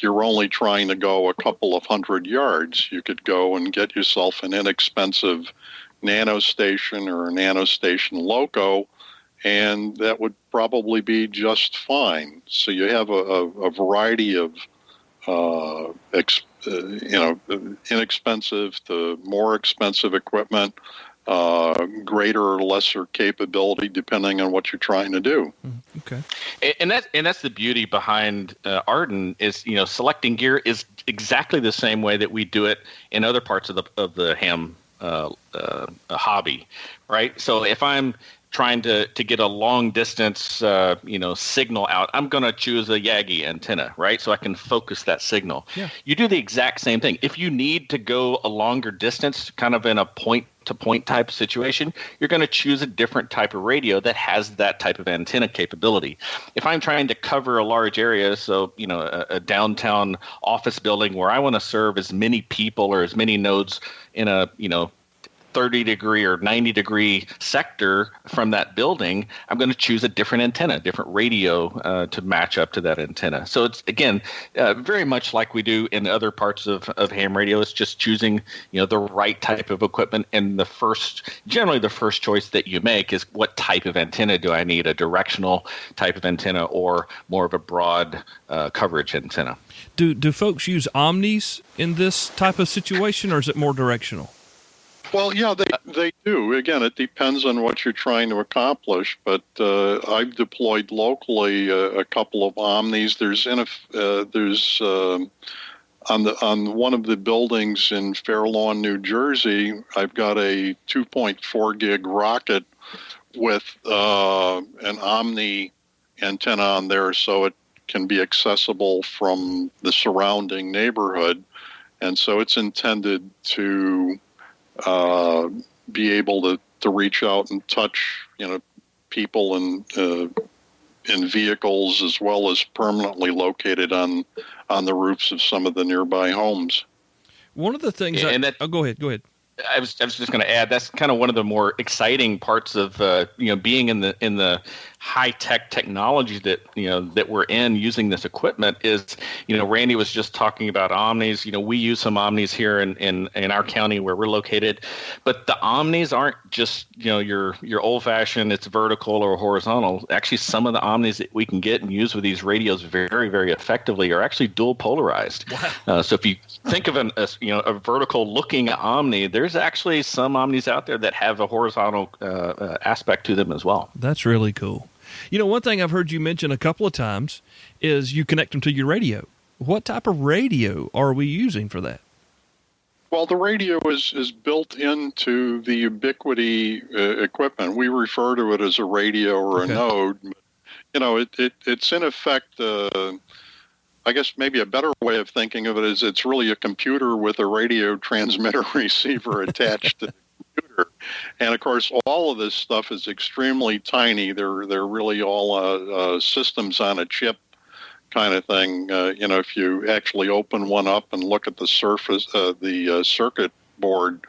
you're only trying to go a couple of 100 yards, you could go and get yourself an inexpensive nanostation or a nanostation loco, and that would probably be just fine. So you have a variety of inexpensive to more expensive equipment, greater or lesser capability depending on what you're trying to do. Okay. And that's the beauty behind A.R.E.D.N is, selecting gear is exactly the same way that we do it in other parts of the ham hobby, right? So if I'm trying to get a long distance, signal out, I'm going to choose a Yagi antenna, right? So I can focus that signal. Yeah. You do the exact same thing. If you need to go a longer distance, kind of in a point-to-point type situation, you're going to choose a different type of radio that has that type of antenna capability. If I'm trying to cover a large area, so, a downtown office building where I want to serve as many people or as many nodes in a, 30-degree or 90-degree sector from that building, I'm going to choose a different antenna, different radio to match up to that antenna. So it's, again, very much like we do in other parts of ham radio. It's just choosing, the right type of equipment. And generally the first choice that you make is what type of antenna do I need, a directional type of antenna or more of a broad coverage antenna. Do folks use omnis in this type of situation, or is it more directional? Well, yeah, they do. Again, it depends on what you're trying to accomplish. But I've deployed locally a couple of omnis. There's on one of the buildings in Fair Lawn, New Jersey, I've got a 2.4 gig rocket with an omni antenna on there, so it can be accessible from the surrounding neighborhood, and so it's intended to be able to reach out and touch, people in vehicles as well as permanently located on the roofs of some of the nearby homes. One of the things, go ahead. I was just going to add, that's kind of one of the more exciting parts of being in the high tech technology that we're in using this equipment is, Randy was just talking about omnis. We use some omnis here in our county where we're located, but the omnis aren't just your old fashioned, it's vertical or horizontal. Actually, some of the omnis that we can get and use with these radios very, very effectively are actually dual polarized. Wow. So if you think of a vertical looking omni, there's actually some omnis out there that have a horizontal aspect to them as well. That's really cool. One thing I've heard you mention a couple of times is you connect them to your radio. What type of radio are we using for that? Well, the radio is built into the Ubiquity equipment. We refer to it as a radio or a node. You know, it's in effect, I guess maybe a better way of thinking of it is it's really a computer with a radio transmitter receiver attached to the computer. And of course, all of this stuff is extremely tiny. They're really all systems on a chip kind of thing. You know, if you actually open one up and look at the surface, the circuit board,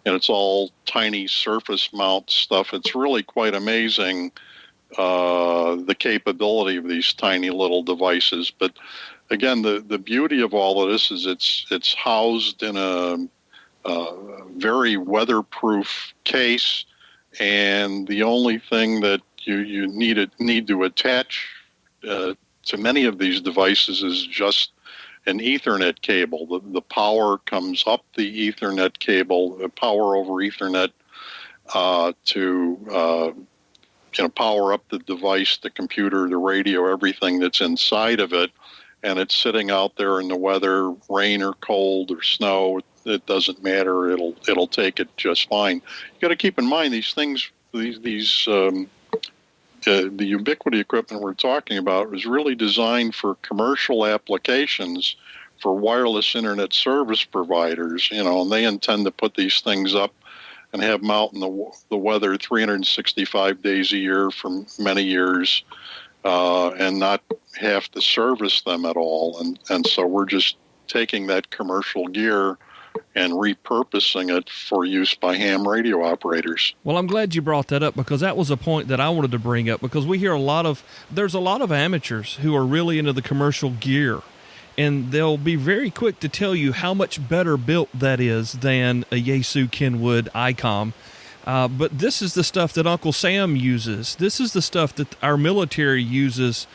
and it's all tiny surface mount stuff. It's really quite amazing, the capability of these tiny little devices. But again, the beauty of all of this is it's housed in a very weatherproof case, and the only thing that you need to attach to many of these devices is just an Ethernet cable. The power comes up the Ethernet cable, the power over Ethernet, to power up the device, the computer, the radio, everything that's inside of it. And it's sitting out there in the weather, rain or cold or snow. It doesn't matter. It'll take it just fine. You got to keep in mind these things. The Ubiquity equipment we're talking about was really designed for commercial applications for wireless internet service providers, and they intend to put these things up and have them out in the weather 365 days a year for many years, and not have to service them at all. And so we're just taking that commercial gear and repurposing it for use by ham radio operators. Well, I'm glad you brought that up, because that was a point that I wanted to bring up, because we hear there's a lot of amateurs who are really into the commercial gear, and they'll be very quick to tell you how much better built that is than a Yaesu Kenwood ICOM. But this is the stuff that Uncle Sam uses. This is the stuff that our military uses.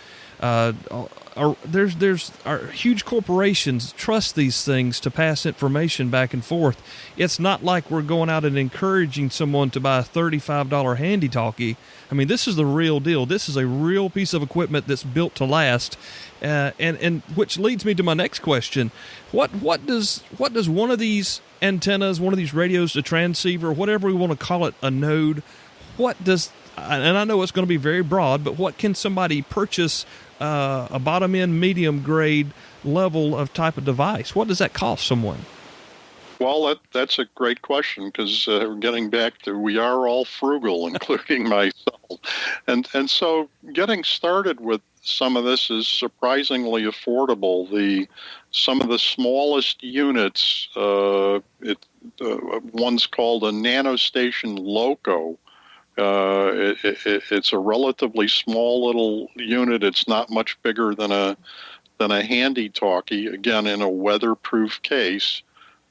There's huge corporations trust these things to pass information back and forth. It's not like we're going out and encouraging someone to buy a $35 handy-talkie. I mean, this is the real deal. This is a real piece of equipment that's built to last, and which leads me to my next question: what does one of these antennas, one of these radios, a transceiver, whatever we want to call it, a node, what does? And I know it's going to be very broad, but what can somebody purchase? A bottom-end, medium-grade level of type of device? What does that cost someone? Well, that's a great question, because we're getting back to we are all frugal, including myself. And so getting started with some of this is surprisingly affordable. Some of the smallest units, one's called a nanostation loco. It's a relatively small little unit. It's not much bigger than a handy talkie. Again, in a weatherproof case.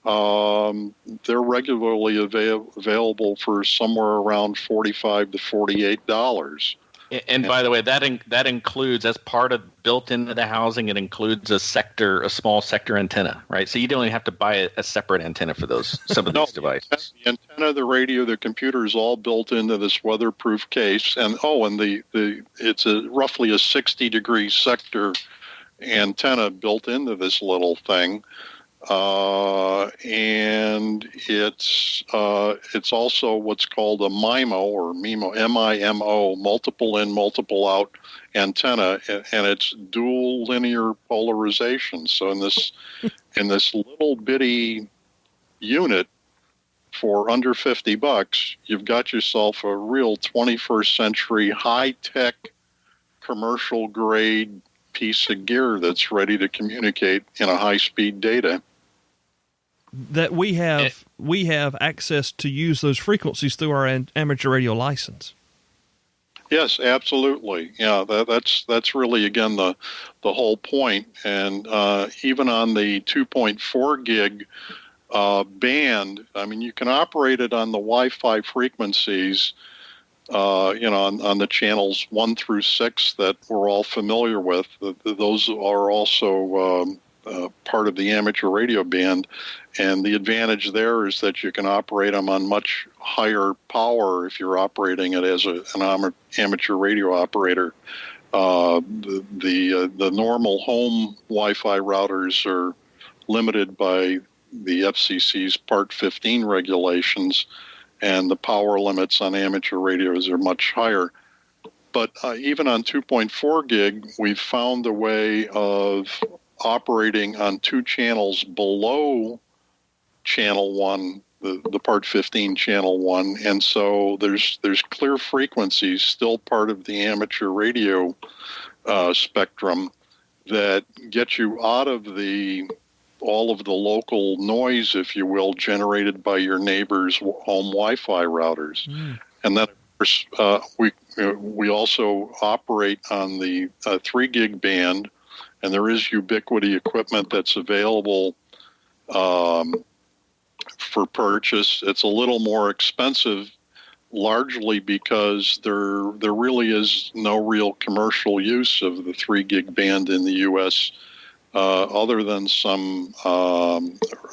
They're regularly available for somewhere around $45 to $48. And by the way, that includes, as part of built into the housing, it includes a small sector antenna, right? So you don't even have to buy a separate antenna for some of these devices. The antenna, the radio, the computer is all built into this weatherproof case, and it's roughly a 60-degree sector antenna built into this little thing. And it's also what's called a MIMO or MIMO, multiple in, multiple out antenna, and it's dual linear polarization. So in this little bitty unit for under $50, you've got yourself a real 21st century high-tech commercial grade piece of gear that's ready to communicate in a high-speed data. That we have access to use those frequencies through our amateur radio license. Yes, absolutely. Yeah, that's really, again, the whole point. And even on the 2.4 gig band, I mean, you can operate it on the Wi-Fi frequencies, on the channels 1 through 6 that we're all familiar with. Those are also part of the amateur radio band. And the advantage there is that you can operate them on much higher power if you're operating it as an amateur radio operator. The normal home Wi-Fi routers are limited by the FCC's Part 15 regulations, and the power limits on amateur radios are much higher. But even on 2.4 gig, we've found a way of operating on 2 channels below channel 1, the Part 15 channel 1. And so there's clear frequencies still part of the amateur radio spectrum that get you out of all of the local noise, if you will, generated by your neighbor's home Wi-Fi routers. And then, of course, we also operate on the 3 gig band, and there is ubiquity equipment that's available for purchase. It's a little more expensive, largely because there really is no real commercial use of the 3 gig band in the U.S. Other than some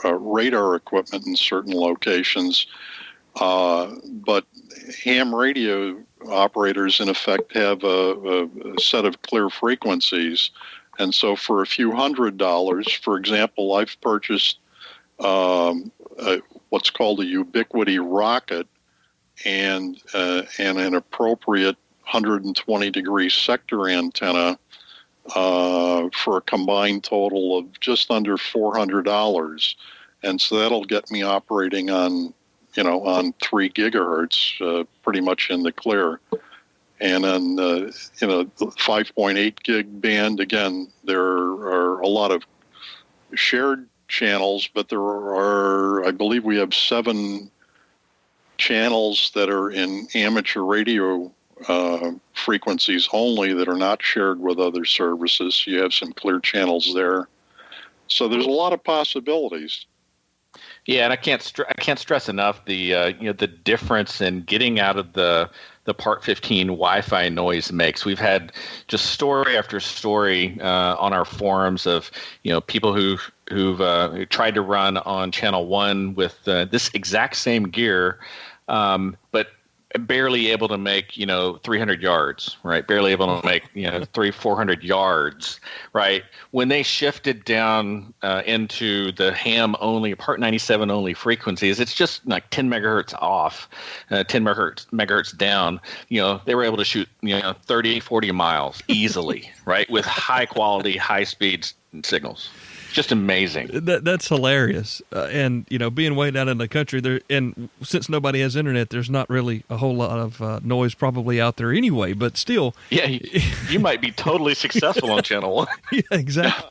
radar equipment in certain locations. But ham radio operators, in effect, have a set of clear frequencies. And so for a few $100s, for example, I've purchased what's called a ubiquity rocket and an appropriate 120-degree sector antenna for a combined total of just under $400. And so that'll get me operating on 3 gigahertz, pretty much in the clear. And on the 5.8 gig band, again, there are a lot of shared channels, but there are, I believe we have 7 channels that are in amateur radio frequencies only that are not shared with other services. You have some clear channels there. So there's a lot of possibilities. Yeah, and I can't stress enough the difference in getting out of the Part 15 Wi-Fi noise makes. We've had just story after story on our forums of people who've tried to run on channel 1 with this exact same gear, but barely able to make 300 yards, right? Barely able to make 300-400 yards, right? When they shifted down into the ham only, Part 97 only frequencies, it's just like 10 megahertz off, 10 megahertz down. They were able to shoot 30-40 miles easily, right? With high quality, high speed signals. Just amazing. That's hilarious. And being way down in the country there, and since nobody has internet, there's not really a whole lot of noise probably out there anyway. But still, yeah, you might be totally successful on channel 1. Yeah, exactly.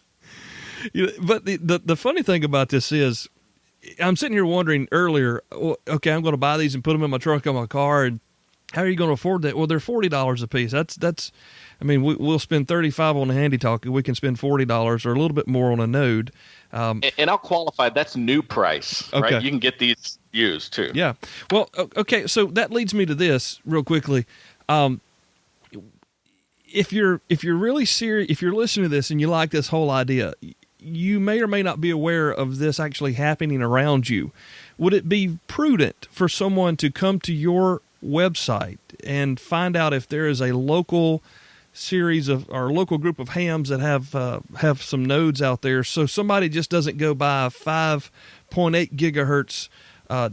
But the funny thing about this is, I'm sitting here wondering earlier. Well, okay, I'm going to buy these and put them in my trunk on my car, and how are you going to afford that? Well, they're $40 a piece. That's. I mean, we'll spend $35 on a handy talkie. We can spend $40 or a little bit more on a Node. And I'll qualify. That's new price, okay. Right? You can get these used too. Yeah. Well, okay. So that leads me to this real quickly. If you're really serious, if you're listening to this and you like this whole idea, you may or may not be aware of this actually happening around you. Would it be prudent for someone to come to your website and find out if there is a local series of or local group of hams that have some nodes out there, so somebody just doesn't go buy a 5.8 gigahertz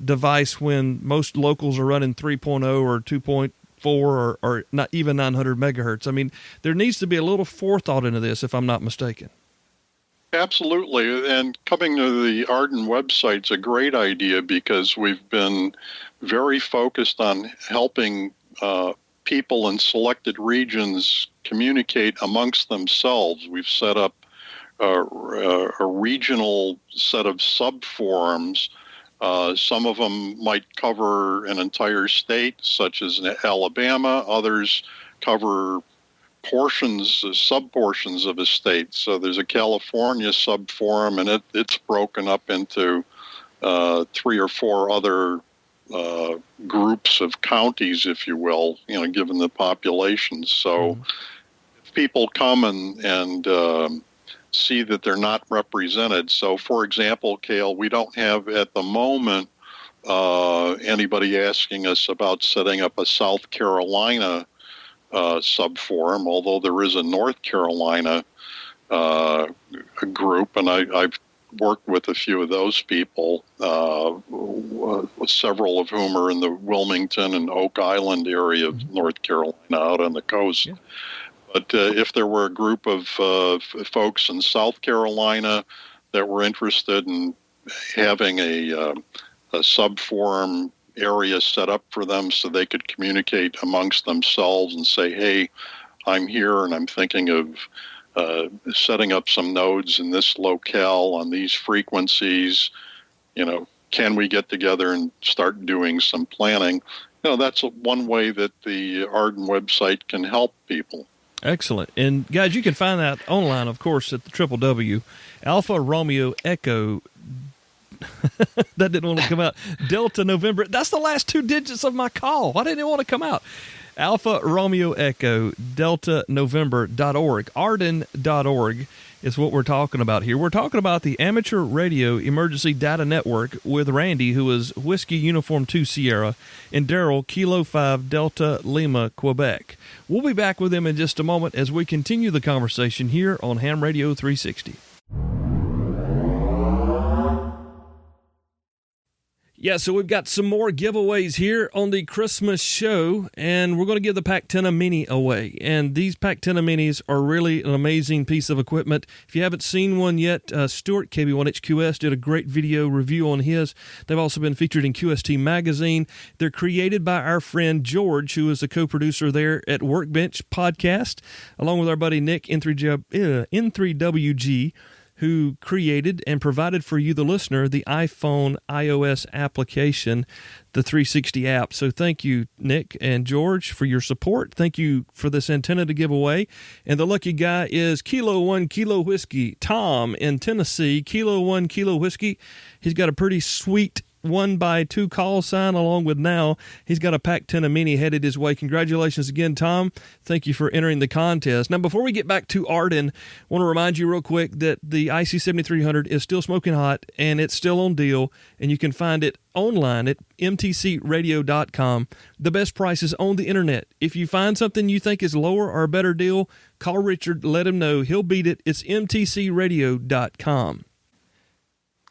device when most locals are running 3.0 or 2.4 or not even 900 megahertz? I mean, there needs to be a little forethought into this, if I'm not mistaken. Absolutely. And coming to the A.R.E.D.N website is a great idea because we've been very focused on helping people in selected regions communicate amongst themselves. We've set up a regional set of sub-forums. Some of them might cover an entire state, such as Alabama. Others cover sub-portions of a state. So there's a California sub-forum, and it's broken up into 3 or 4 other groups of counties, if you will, given the populations. So if people come and see that they're not represented. So, for example, Cale, we don't have at the moment anybody asking us about setting up a South Carolina sub-forum, although there is a North Carolina group, and I've worked with a few of those people, several of whom are in the Wilmington and Oak Island area of North Carolina, out on the coast. Yeah. But if there were a group of folks in South Carolina that were interested in having a sub-forum area set up for them so they could communicate amongst themselves and say, hey, I'm here and I'm thinking of setting up some nodes in this locale on these frequencies, can we get together and start doing some planning? That's one way that the A.R.E.D.N website can help people. Excellent. And guys, you can find that online, of course, at the www. Alpha Romeo Echo. That didn't want to come out. Delta November. That's the last 2 digits of my call. Why didn't it want to come out? Alpha Romeo Echo Delta November.org. A.R.E.D.N.org is what we're talking about here. We're talking about the Amateur Radio Emergency Data Network with Randy, who is Whiskey Uniform 2 Sierra, and Daryl, Kilo 5 Delta Lima, Quebec. We'll be back with them in just a moment as we continue the conversation here on Ham Radio 360. Yeah, so we've got some more giveaways here on the Christmas show, and we're going to give the Pactena Mini away. And these Pactena Minis are really an amazing piece of equipment. If you haven't seen one yet, Stuart, KB1HQS, did a great video review on his. They've also been featured in QST Magazine. They're created by our friend George, who is the co-producer there at Workbench Podcast, along with our buddy Nick, N3WG, who created and provided for you, the listener, the iPhone iOS application, the 360 app. So thank you, Nick and George, for your support. Thank you for this antenna to give away. And the lucky guy is Kilo 1 Kilo Whiskey, Tom in Tennessee, Kilo 1 Kilo Whiskey. He's got a pretty sweet 1x2 call sign, along with now he's got a Pactena Mini headed his way. Congratulations again, Tom. Thank you for entering the contest. Now, before we get back to A.R.E.D.N, I want to remind you real quick that the IC7300 is still smoking hot, and it's still on deal, and you can find it online at mtcradio.com. The best prices on the internet. If you find something you think is lower or a better deal, call Richard, let him know. He'll beat it. It's mtcradio.com.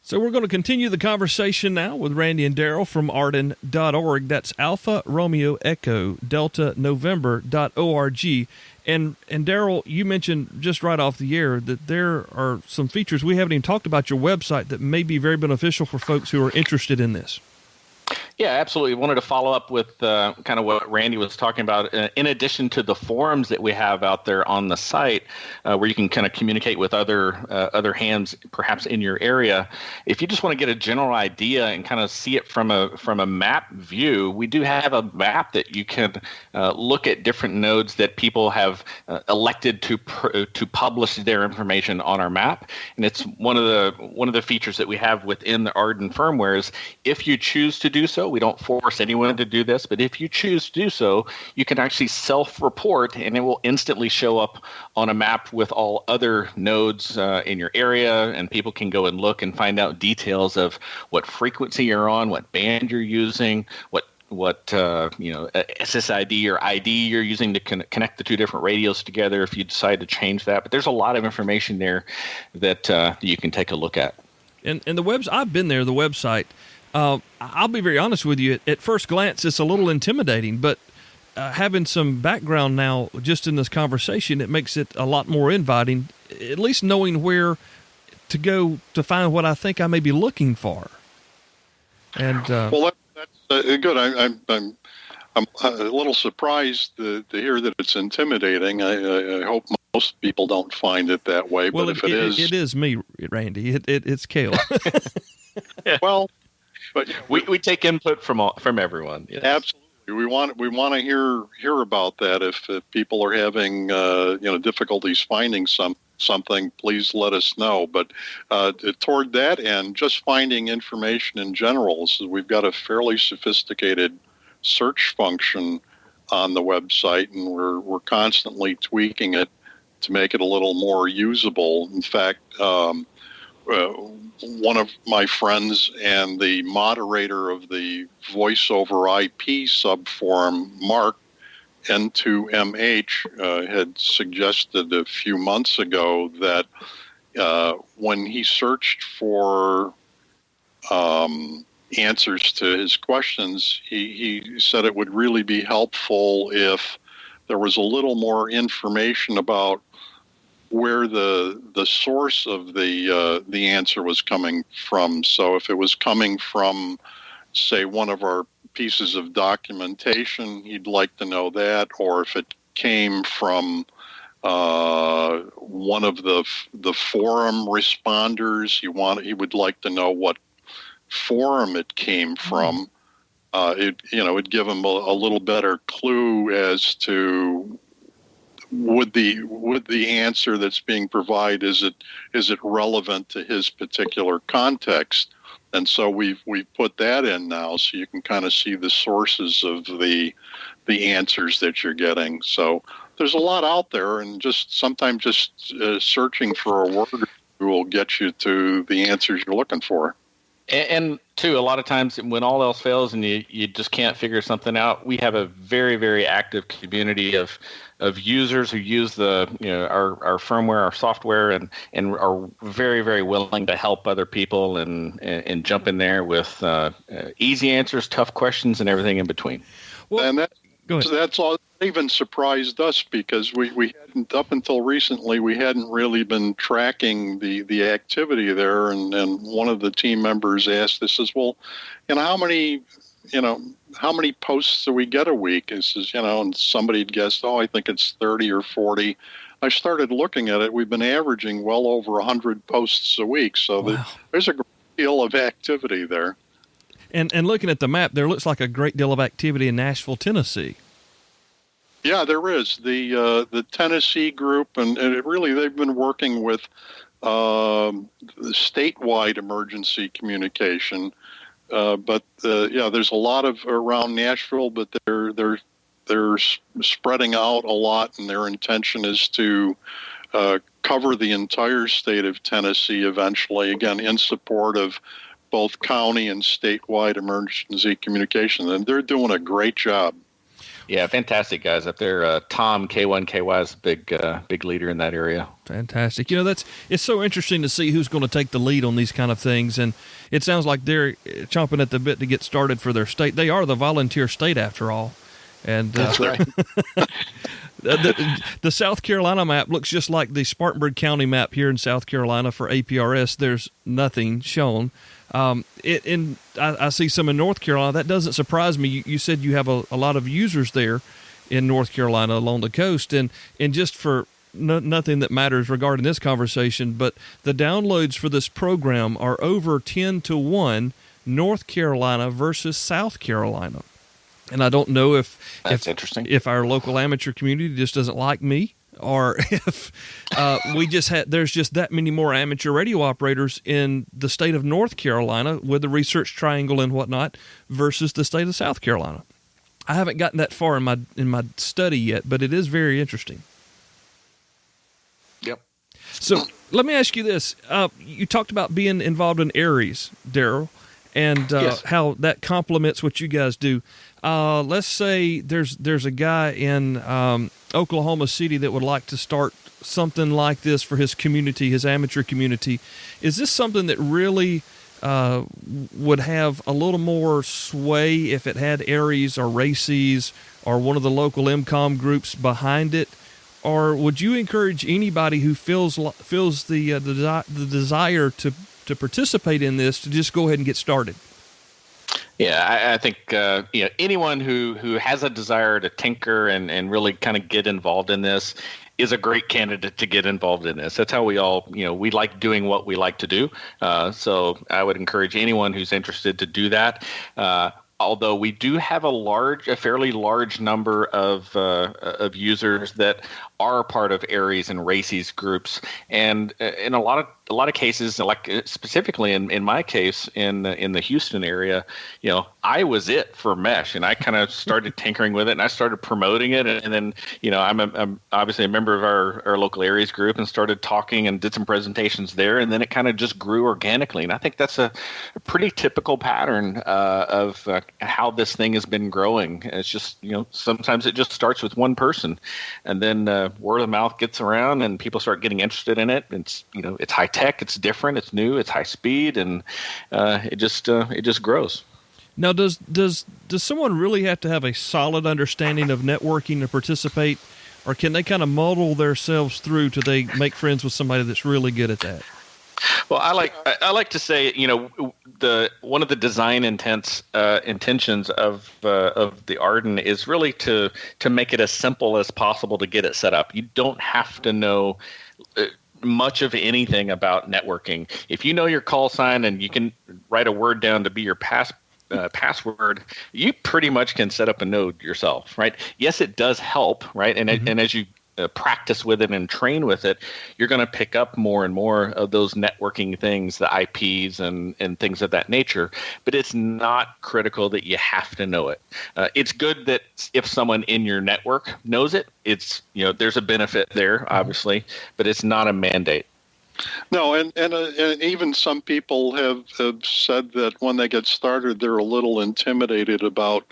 So we're going to continue the conversation now with Randy and Daryl from A.R.E.D.N.org. That's Alpha Romeo Echo Delta November.org. And Daryl, you mentioned just right off the air that there are some features we haven't even talked about your website that may be very beneficial for folks who are interested in this. Yeah, absolutely. Wanted to follow up with kind of what Randy was talking about. In addition to the forums that we have out there on the site, where you can kind of communicate with other hams, perhaps in your area. If you just want to get a general idea and kind of see it from a map view, we do have a map that you can look at different nodes that people have elected to publish their information on our map. And it's one of the features that we have within the A.R.E.D.N firmware is if you choose to do so. We don't force anyone to do this, but if you choose to do so, you can actually self-report, and it will instantly show up on a map with all other nodes in your area, and people can go and look and find out details of what frequency you're on, what band you're using, what SSID or ID you're using to connect the two different radios together if you decide to change that. But there's a lot of information there that you can take a look at. And the I've been there, the website. I'll be very honest with you. At first glance, it's a little intimidating, but having some background now just in this conversation, it makes it a lot more inviting, at least knowing where to go to find what I think I may be looking for. And well, that's good. I'm a little surprised to hear that it's intimidating. I hope most people don't find it that way, well, but if it is... It is me, Randy. It's Cale. Well... But we take input from everyone. Yes. Absolutely, we want to hear about that. If people are having difficulties finding something, please let us know. But toward that end, just finding information in general, so we've got a fairly sophisticated search function on the website, and we're constantly tweaking it to make it a little more usable. In fact. One of my friends and the moderator of the voice over IP subforum, Mark, N2MH, had suggested a few months ago that when he searched for answers to his questions, he said it would really be helpful if there was a little more information about where the source of the answer was coming from. So if it was coming from, say, one of our pieces of documentation, he'd like to know that, or if it came from one of the forum responders, he would like to know what forum it came from. It'd give him a little better clue as to would the answer that's being provided, is it relevant to his particular context? And so we've put that in now, so you can kind of see the sources of the answers that you're getting. So there's a lot out there, and sometimes searching for a word will get you to the answers you're looking for. And too, a lot of times when all else fails and you just can't figure something out, we have a very, very active community of users who use our firmware, our software, and are very, very willing to help other people and jump in there with easy answers, tough questions, and everything in between. Well, and that's all. Even surprised us, because we hadn't, up until recently, we hadn't really been tracking the activity there. And one of the team members asked us, says, well, how many posts do we get a week? He says, and somebody had guessed, I think it's 30 or 40. I started looking at it. We've been averaging well over 100 posts a week. So wow. There's a great deal of activity there. And looking at the map, there looks like a great deal of activity in Nashville, Tennessee. Yeah, there is. The Tennessee group, and they've been working with the statewide emergency communication. But there's a lot of around Nashville, but they're spreading out a lot, and their intention is to cover the entire state of Tennessee eventually, again, in support of both county and statewide emergency communication. And they're doing a great job. Yeah, fantastic guys up there. Tom K1KY is a big leader in that area. Fantastic. It's so interesting to see who's going to take the lead on these kind of things, and it sounds like they're chomping at the bit to get started for their state. They are the volunteer state, after all. And that's right. The South Carolina map looks just like the Spartanburg County map here in South Carolina for APRS. There's nothing shown. I see some in North Carolina. That doesn't surprise me. You said you have a lot of users there in North Carolina along the coast, and just for nothing that matters regarding this conversation, but the downloads for this program are over 10-1 North Carolina versus South Carolina. And I don't know if interesting. If our local amateur community just doesn't like me, or if there's just that many more amateur radio operators in the state of North Carolina with the Research Triangle and whatnot versus the state of South Carolina. I haven't gotten that far in my study yet, but it is very interesting. Yep. So let me ask you this: you talked about being involved in A.R.E.D.N, Daryl, and yes. how that complements what you guys do. Let's say there's a guy in Oklahoma City that would like to start something like this for his community, his amateur community. Is this something that really would have a little more sway if it had A.R.E.D.S or RACES or one of the local MCOM groups behind it? Or would you encourage anybody who feels the desire to participate in this to just go ahead and get started? Yeah, I think anyone who has a desire to tinker and really kind of get involved in this is a great candidate to get involved in this. That's how we all, we like doing what we like to do. So I would encourage anyone who's interested to do that. Although we do have a fairly large number of users that are part of A.R.E.D.S and RACES groups, and a lot of a lot of cases, like specifically in my case in the Houston area, I was it for mesh, and I kind of started tinkering with it, and I started promoting it, and then I'm obviously a member of our local areas group, and started talking and did some presentations there, and then it kind of just grew organically, and I think that's a pretty typical pattern of how this thing has been growing. It's just sometimes it just starts with one person, and then word of mouth gets around, and people start getting interested in it. It's it's high tech, it's different, it's new, it's high speed, and it just grows. Now, does someone really have to have a solid understanding of networking to participate, or can they kind of muddle themselves through till they make friends with somebody that's really good at that? Well, I like to say, one of the design intentions of the A.R.E.D.N is really to make it as simple as possible to get it set up. You don't have to know much of anything about networking. If you know your call sign and you can write a word down to be your password, you pretty much can set up a node yourself, right? Yes, it does help, right? And and as you practice with it and train with it, you're going to pick up more and more of those networking things, the IPs and things of that nature. But it's not critical that you have to know it. It's good that if someone in your network knows it, it's there's a benefit there, obviously, but it's not a mandate. No, and even some people have said that when they get started, they're a little intimidated about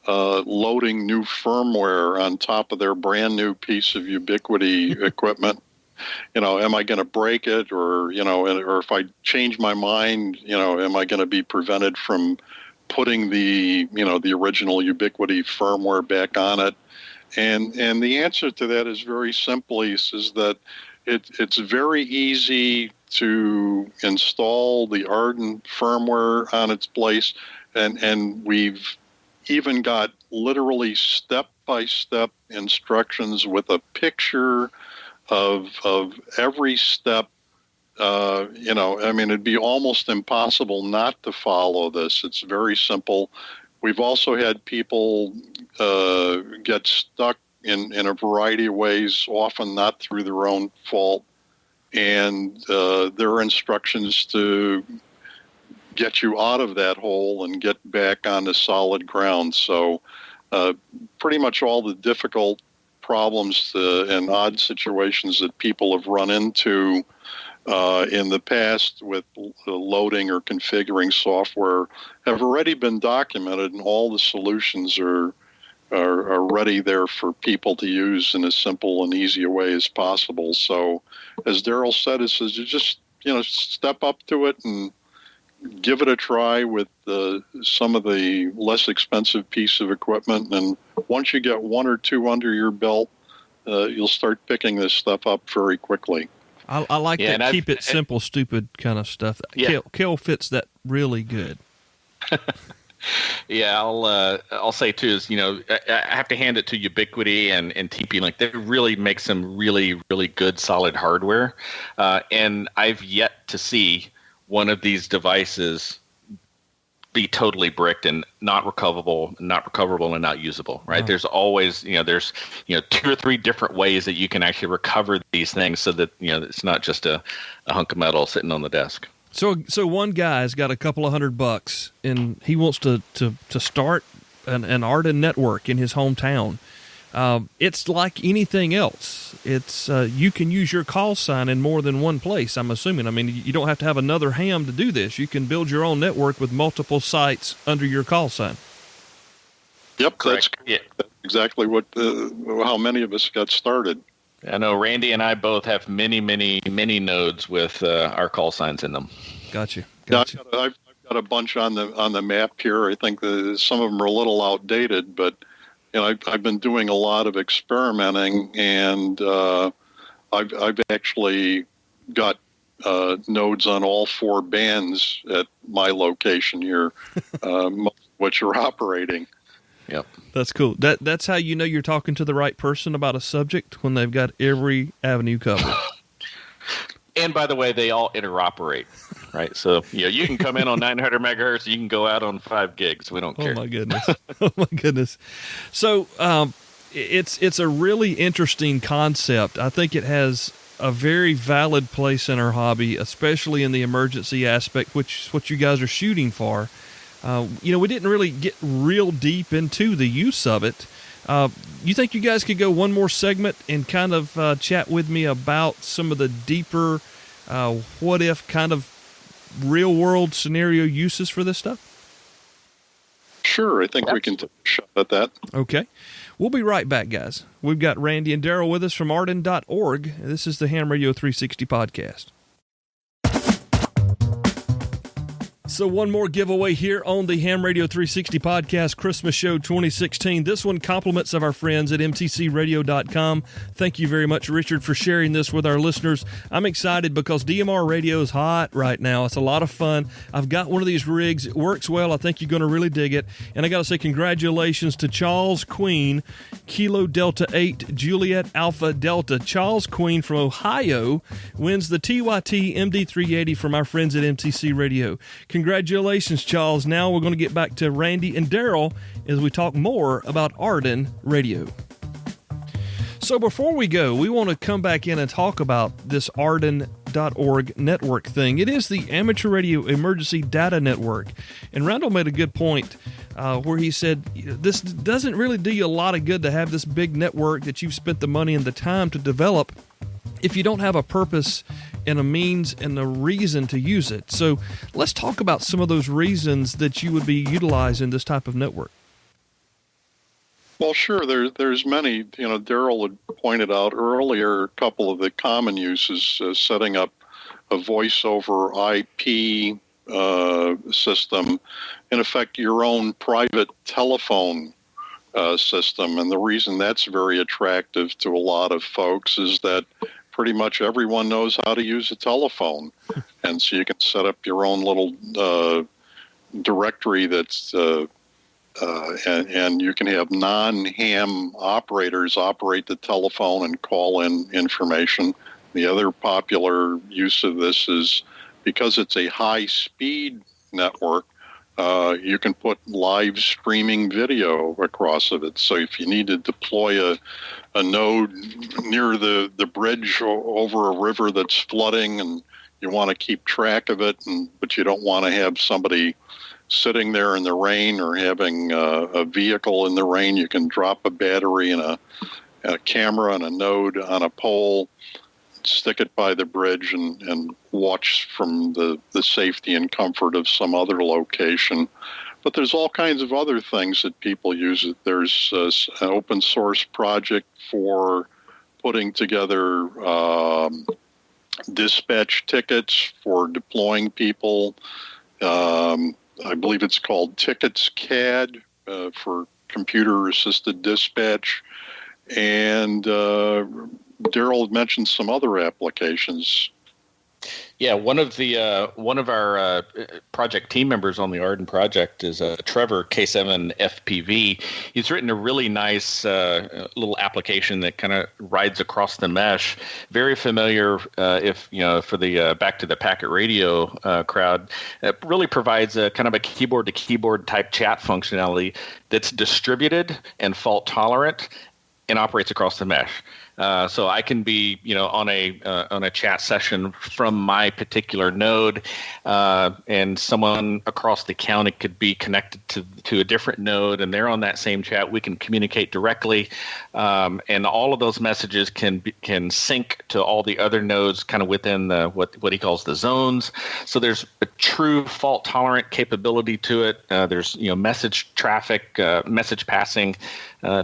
loading new firmware on top of their brand new piece of Ubiquiti equipment. Am I going to break it, or if I change my mind, am I going to be prevented from putting the original Ubiquiti firmware back on it? And the answer to that is very simply is that it's very easy to install the A.R.E.D.N firmware on its place, and we've even got literally step-by-step instructions with a picture of every step. It'd be almost impossible not to follow this. It's very simple. We've also had people get stuck in a variety of ways, often not through their own fault, and there are instructions to get you out of that hole and get back on the solid ground. So pretty much all the difficult problems and odd situations that people have run into in the past with loading or configuring software have already been documented, and all the solutions are ready there for people to use in as simple and easy a way as possible. So as Daryl said, it says you just step up to it and give it a try with some of the less expensive piece of equipment, and once you get one or two under your belt, you'll start picking this stuff up very quickly. I like that keep it simple, stupid kind of stuff. Yeah. Kel fits that really good. Yeah, I'll say too is I have to hand it to Ubiquiti and TP-Link. They really make some really, really good solid hardware, and I've yet to see one of these devices be totally bricked and not recoverable and not usable, right? Oh. There's always, there's 2 or 3 different ways that you can actually recover these things so that, it's not just a hunk of metal sitting on the desk. So one guy's got a couple of $100 and he wants to start an A.R.E.D.N network in his hometown. It's like anything else. It's you can use your call sign in more than one place, I'm assuming. I mean, you don't have to have another ham to do this. You can build your own network with multiple sites under your call sign. Yep, that's exactly how many of us got started. I know Randy and I both have many nodes with our call signs in them. Gotcha. I've got a bunch on the map here. I think some of them are a little outdated, but I've been doing a lot of experimenting, and I've actually got nodes on all 4 bands at my location here, which are operating. Yep, that's cool. That's how you know you're talking to the right person about a subject, when they've got every avenue covered. And by the way, they all interoperate, right? So you can come in on 900 megahertz, you can go out on 5 gigs. We don't care. Oh my goodness! Oh my goodness! So it's a really interesting concept. I think it has a very valid place in our hobby, especially in the emergency aspect, which is what you guys are shooting for. We didn't really get real deep into the use of it. You think you guys could go one more segment and kind of chat with me about some of the deeper what if kind of real world scenario uses for this stuff? Sure, I think we can take a shot at that. Okay. We'll be right back, guys. We've got Randy and Daryl with us from A.R.E.D.N.org. This is the Ham Radio 360 podcast. So one more giveaway here on the Ham Radio 360 podcast Christmas show 2016. This one compliments of our friends at mtcradio.com. Thank you very much, Richard, for sharing this with our listeners. I'm excited because DMR radio is hot right now. It's a lot of fun. I've got one of these rigs. It works well. I think you're going to really dig it. And I got to say congratulations to Charles Queen, Kilo Delta 8, Juliet Alpha Delta. Charles Queen from Ohio wins the TYT MD380 from our friends at MTC Radio. Congratulations, Charles. Now we're going to get back to Randy and Daryl as we talk more about A.R.E.D.N radio. So before we go, we want to come back in and talk about this A.R.E.D.N.org network thing. It is the Amateur Radio Emergency Data Network. And Randall made a good point where he said, this doesn't really do you a lot of good to have this big network that you've spent the money and the time to develop if you don't have a purpose and a means and a reason to use it. So let's talk about some of those reasons that you would be utilizing this type of network. Well, sure. There's many. Daryl had pointed out earlier a couple of the common uses, setting up a voice over IP system, in effect, your own private telephone system. And the reason that's very attractive to a lot of folks is that pretty much everyone knows how to use a telephone. And so you can set up your own little directory that's, and you can have non-ham operators operate the telephone and call in information. The other popular use of this is because it's a high-speed network, you can put live streaming video across of it. So if you need to deploy a node near the bridge over a river that's flooding and you want to keep track of it, but you don't want to have somebody sitting there in the rain or having a vehicle in the rain, you can drop a battery and a camera and a node on a pole, stick it by the bridge and watch from the safety and comfort of some other location. But there's all kinds of other things that people use it. There's an open source project for putting together dispatch tickets for deploying people. I believe it's called Tickets CAD for computer-assisted dispatch. And Daryl had mentioned some other applications. Yeah, one of our project team members on the A.R.E.D.N project is Trevor K7 FPV. He's written a really nice little application that kind of rides across the mesh. Very familiar, for the back to the packet radio crowd. It really provides a kind of a keyboard to keyboard type chat functionality that's distributed and fault tolerant and operates across the mesh. So I can be, on a chat session from my particular node, and someone across the county could be connected to a different node, and they're on that same chat. We can communicate directly, and all of those messages can sync to all the other nodes, kind of within the what he calls the zones. So there's a true fault tolerant capability to it. There's message traffic, message passing.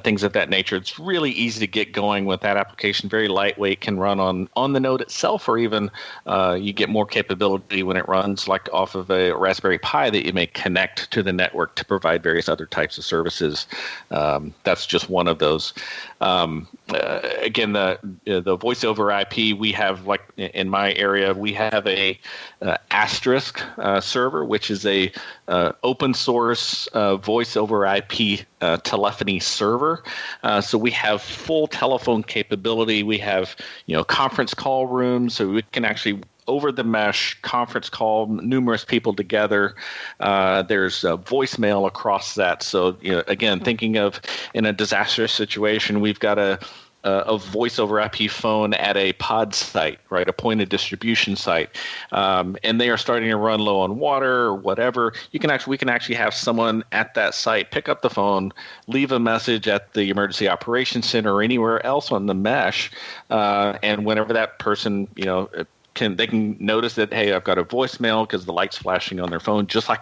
Things of that nature. It's really easy to get going with that application. Very lightweight, can run on the node itself, or even you get more capability when it runs like off of a Raspberry Pi that you may connect to the network to provide various other types of services. That's just one of those. Again, the voice over IP, we have, like in my area, we have a Asterisk server, which is a open source voice over IP telephony server. So we have full telephone capability. We have conference call rooms, so we can actually over the mesh conference call numerous people together. There's voicemail across that. So again, thinking of in a disastrous situation, we've got a a voice over IP phone at a pod site, right, a point of distribution site, and they are starting to run low on water or whatever, we can actually have someone at that site pick up the phone, leave a message at the emergency operations center or anywhere else on the mesh, and whenever that person, they can notice that, hey, I've got a voicemail because the light's flashing on their phone, just like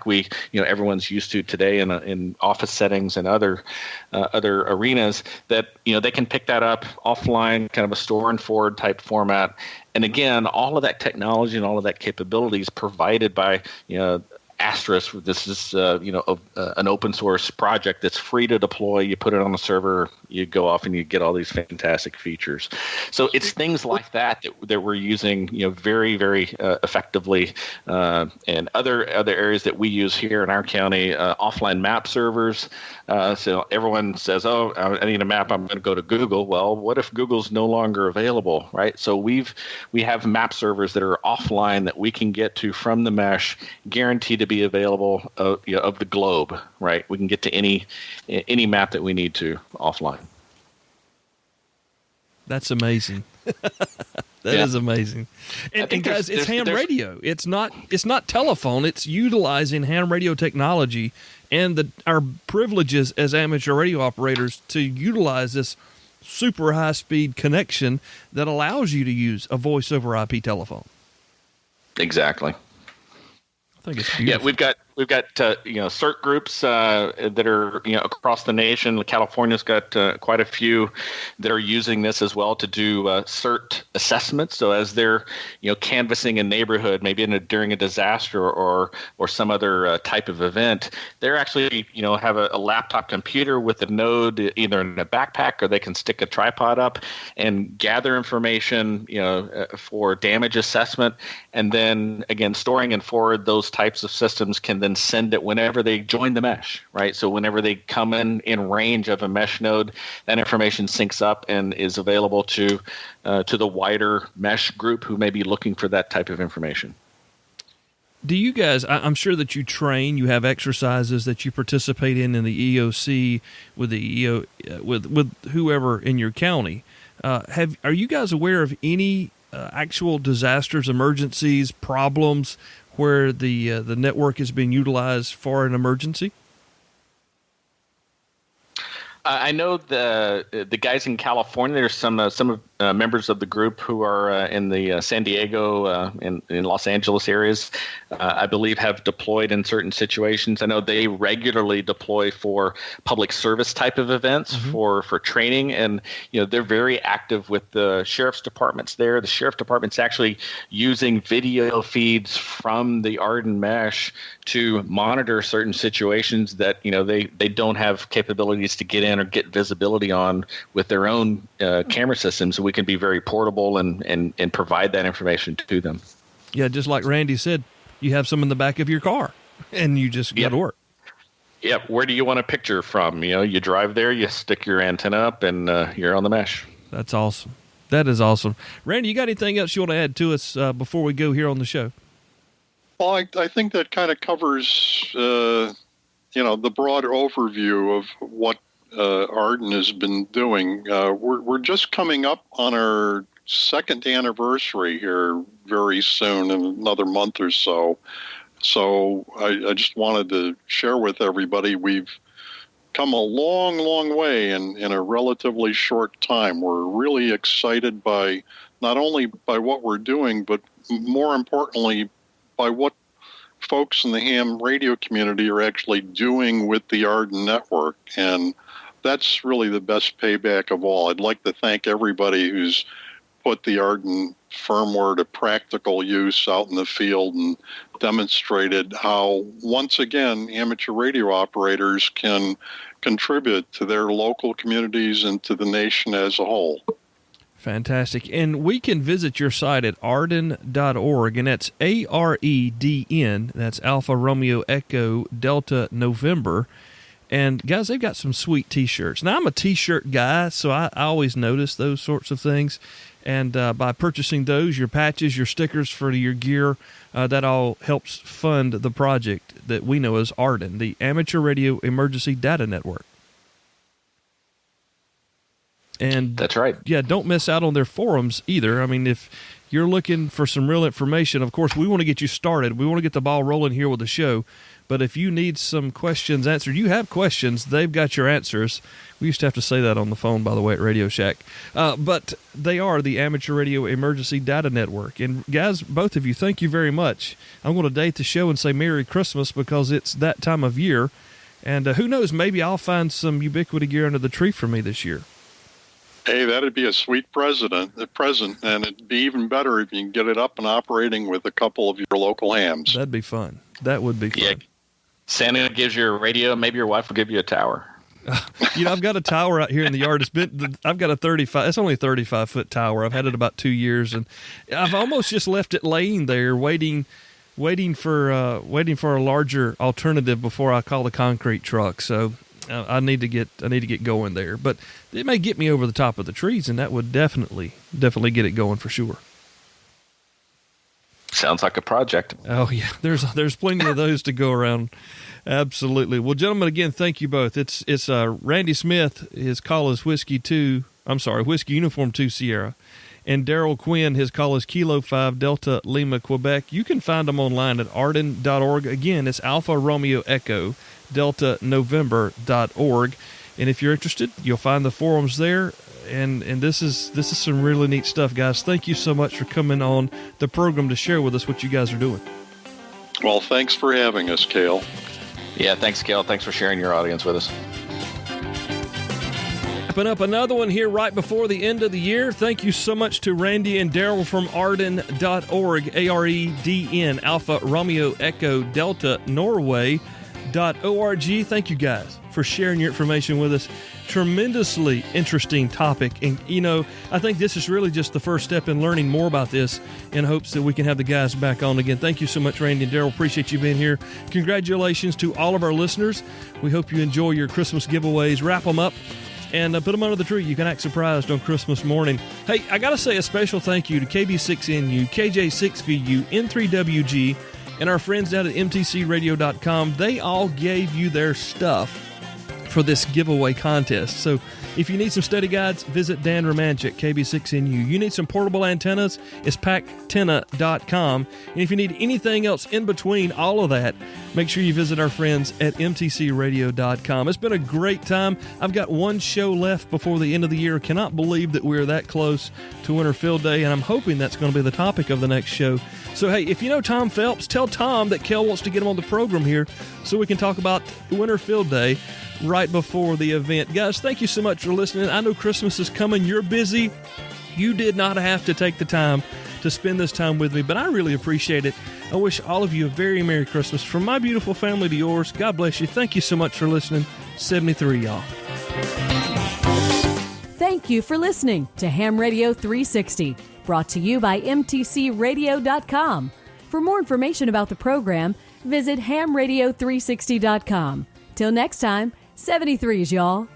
everyone's used to today in office settings and other arenas, that they can pick that up offline, kind of a store and forward type format. And again, all of that technology and all of that capability is provided by Asterisk. This is an open source project that's free to deploy. You put it on a server, you go off, and you get all these fantastic features. So it's things like that we're using, very, very effectively. And other areas that we use here in our county, offline map servers. So everyone says, "Oh, I need a map. I'm going to go to Google." Well, what if Google's no longer available, right? So we have map servers that are offline that we can get to from the mesh, guaranteed to be available of the globe, right? We can get to any map that we need to offline. That's amazing. That is amazing. And guys, it's ham radio. It's not telephone. It's utilizing ham radio technology and our privileges as amateur radio operators to utilize this super high-speed connection that allows you to use a voice over IP telephone. Exactly. I think it's beautiful. Yeah, we've got CERT groups that are across the nation. California's got quite a few that are using this as well to do CERT assessments. So as they're canvassing a neighborhood, maybe during a disaster or some other type of event, they're actually have a laptop computer with a node either in a backpack, or they can stick a tripod up and gather information for damage assessment, and then again storing and forward those types of systems can then send it whenever they join the mesh, right? So whenever they come in range of a mesh node, that information syncs up and is available to the wider mesh group who may be looking for that type of information. Do you guys, I'm sure that you train, you have exercises that you participate in the EOC with the with whoever in your county. Are you guys aware of any actual disasters, emergencies, problems where the network has been utilized for an emergency? I know the guys in California. There's some members of the group who are in the San Diego in Los Angeles areas. I believe have deployed in certain situations. I know they regularly deploy for public service type of events, for training, and they're very active with the sheriff's departments there. The sheriff department's actually using video feeds from the A.R.E.D.N mesh to monitor certain situations that they don't have capabilities to get in or get visibility on with their own camera systems. So we can be very portable and provide that information to them. Yeah, just like Randy said, you have some in the back of your car, and you just go to work. Yeah, where do you want a picture from? You drive there, you stick your antenna up, and you're on the mesh. That's awesome. That is awesome. Randy, you got anything else you want to add to us before we go here on the show? Well, I think that kind of covers, the broader overview of what A.R.E.D.N has been doing. We're just coming up on our second anniversary here very soon, in another month or so. So I just wanted to share with everybody we've come a long, long way in a relatively short time. We're really excited by not only by what we're doing, but more importantly, by what folks in the ham radio community are actually doing with the A.R.E.D.N network. And that's really the best payback of all. I'd like to thank everybody who's put the A.R.E.D.N firmware to practical use out in the field and demonstrated how, once again, amateur radio operators can contribute to their local communities and to the nation as a whole. Fantastic. And we can visit your site at AREDN.org, and that's A-R-E-D-N. That's Alpha Romeo Echo Delta November. And, guys, they've got some sweet T-shirts. Now, I'm a T-shirt guy, so I always notice those sorts of things. And by purchasing those, your patches, your stickers for your gear, that all helps fund the project that we know as A.R.E.D.N, the Amateur Radio Emergency Data Network. And that's right. Yeah, don't miss out on their forums either. I mean, if you're looking for some real information, of course, we want to get you started. We want to get the ball rolling here with the show. But if you need some questions answered, you have questions, they've got your answers. We used to have to say that on the phone, by the way, at Radio Shack. But they are the Amateur Radio Emergency Data Network. And guys, both of you, thank you very much. I'm going to date the show and say Merry Christmas because it's that time of year. And who knows, maybe I'll find some Ubiquity gear under the tree for me this year. Hey, that'd be a sweet present, and it'd be even better if you can get it up and operating with a couple of your local hams. That'd be fun. That would be fun. Yeah. Santa gives you a radio. Maybe your wife will give you a tower. I've got a tower out here in the yard. I've got a 35. It's only a 35-foot tower. I've had it about 2 years, and I've almost just left it laying there, waiting for a larger alternative before I call the concrete truck. So I need to get going there. But it may get me over the top of the trees, and that would definitely get it going for sure. Sounds like a project. Oh yeah, there's plenty of those to go around. Absolutely. Well, gentlemen, again, thank you both. It's Randy Smith. His call is Whiskey Uniform 2 Sierra, and Daryl Quinn. His call is Kilo 5 Delta Lima Quebec. You can find them online at A.R.E.D.N.org. Again, it's Alpha Romeo Echo Delta November.org. And if you're interested, you'll find the forums there. And this is some really neat stuff, guys. Thank you so much for coming on the program to share with us what you guys are doing. Well, thanks for having us, Cale. Yeah, thanks, Cale. Thanks for sharing your audience with us. Wrapping up another one here right before the end of the year. Thank you so much to Randy and Daryl from A.R.E.D.N.org, A.R.E.D.N, Alpha Romeo Echo Delta Norway.org. Thank you guys for sharing your information with us. Tremendously interesting topic. And, I think this is really just the first step in learning more about this in hopes that we can have the guys back on again. Thank you so much, Randy and Daryl. Appreciate you being here. Congratulations to all of our listeners. We hope you enjoy your Christmas giveaways. Wrap them up and put them under the tree. You can act surprised on Christmas morning. Hey, I got to say a special thank you to KB6NU, KJ6VU, N3WG, and our friends down at mtcradio.com. They all gave you their stuff for this giveaway contest. So if you need some study guides, visit Dan Romanchik, KB6NU. You need some portable antennas, it's packtenna.com. And if you need anything else in between all of that, make sure you visit our friends at mtcradio.com. It's been a great time. I've got one show left before the end of the year. Cannot believe that we're that close to Winter Field Day, and I'm hoping that's going to be the topic of the next show. So, hey, if you know Tom Phelps, tell Tom that Kel wants to get him on the program here so we can talk about Winter Field Day right before the event. Guys, thank you so much for listening. I know Christmas is coming. You're busy. You did not have to take the time to spend this time with me, but I really appreciate it. I wish all of you a very Merry Christmas. From my beautiful family to yours, God bless you. Thank you so much for listening. 73, y'all. Thank you for listening to Ham Radio 360, brought to you by mtcradio.com. For more information about the program, visit hamradio360.com. Till next time, 73s, y'all.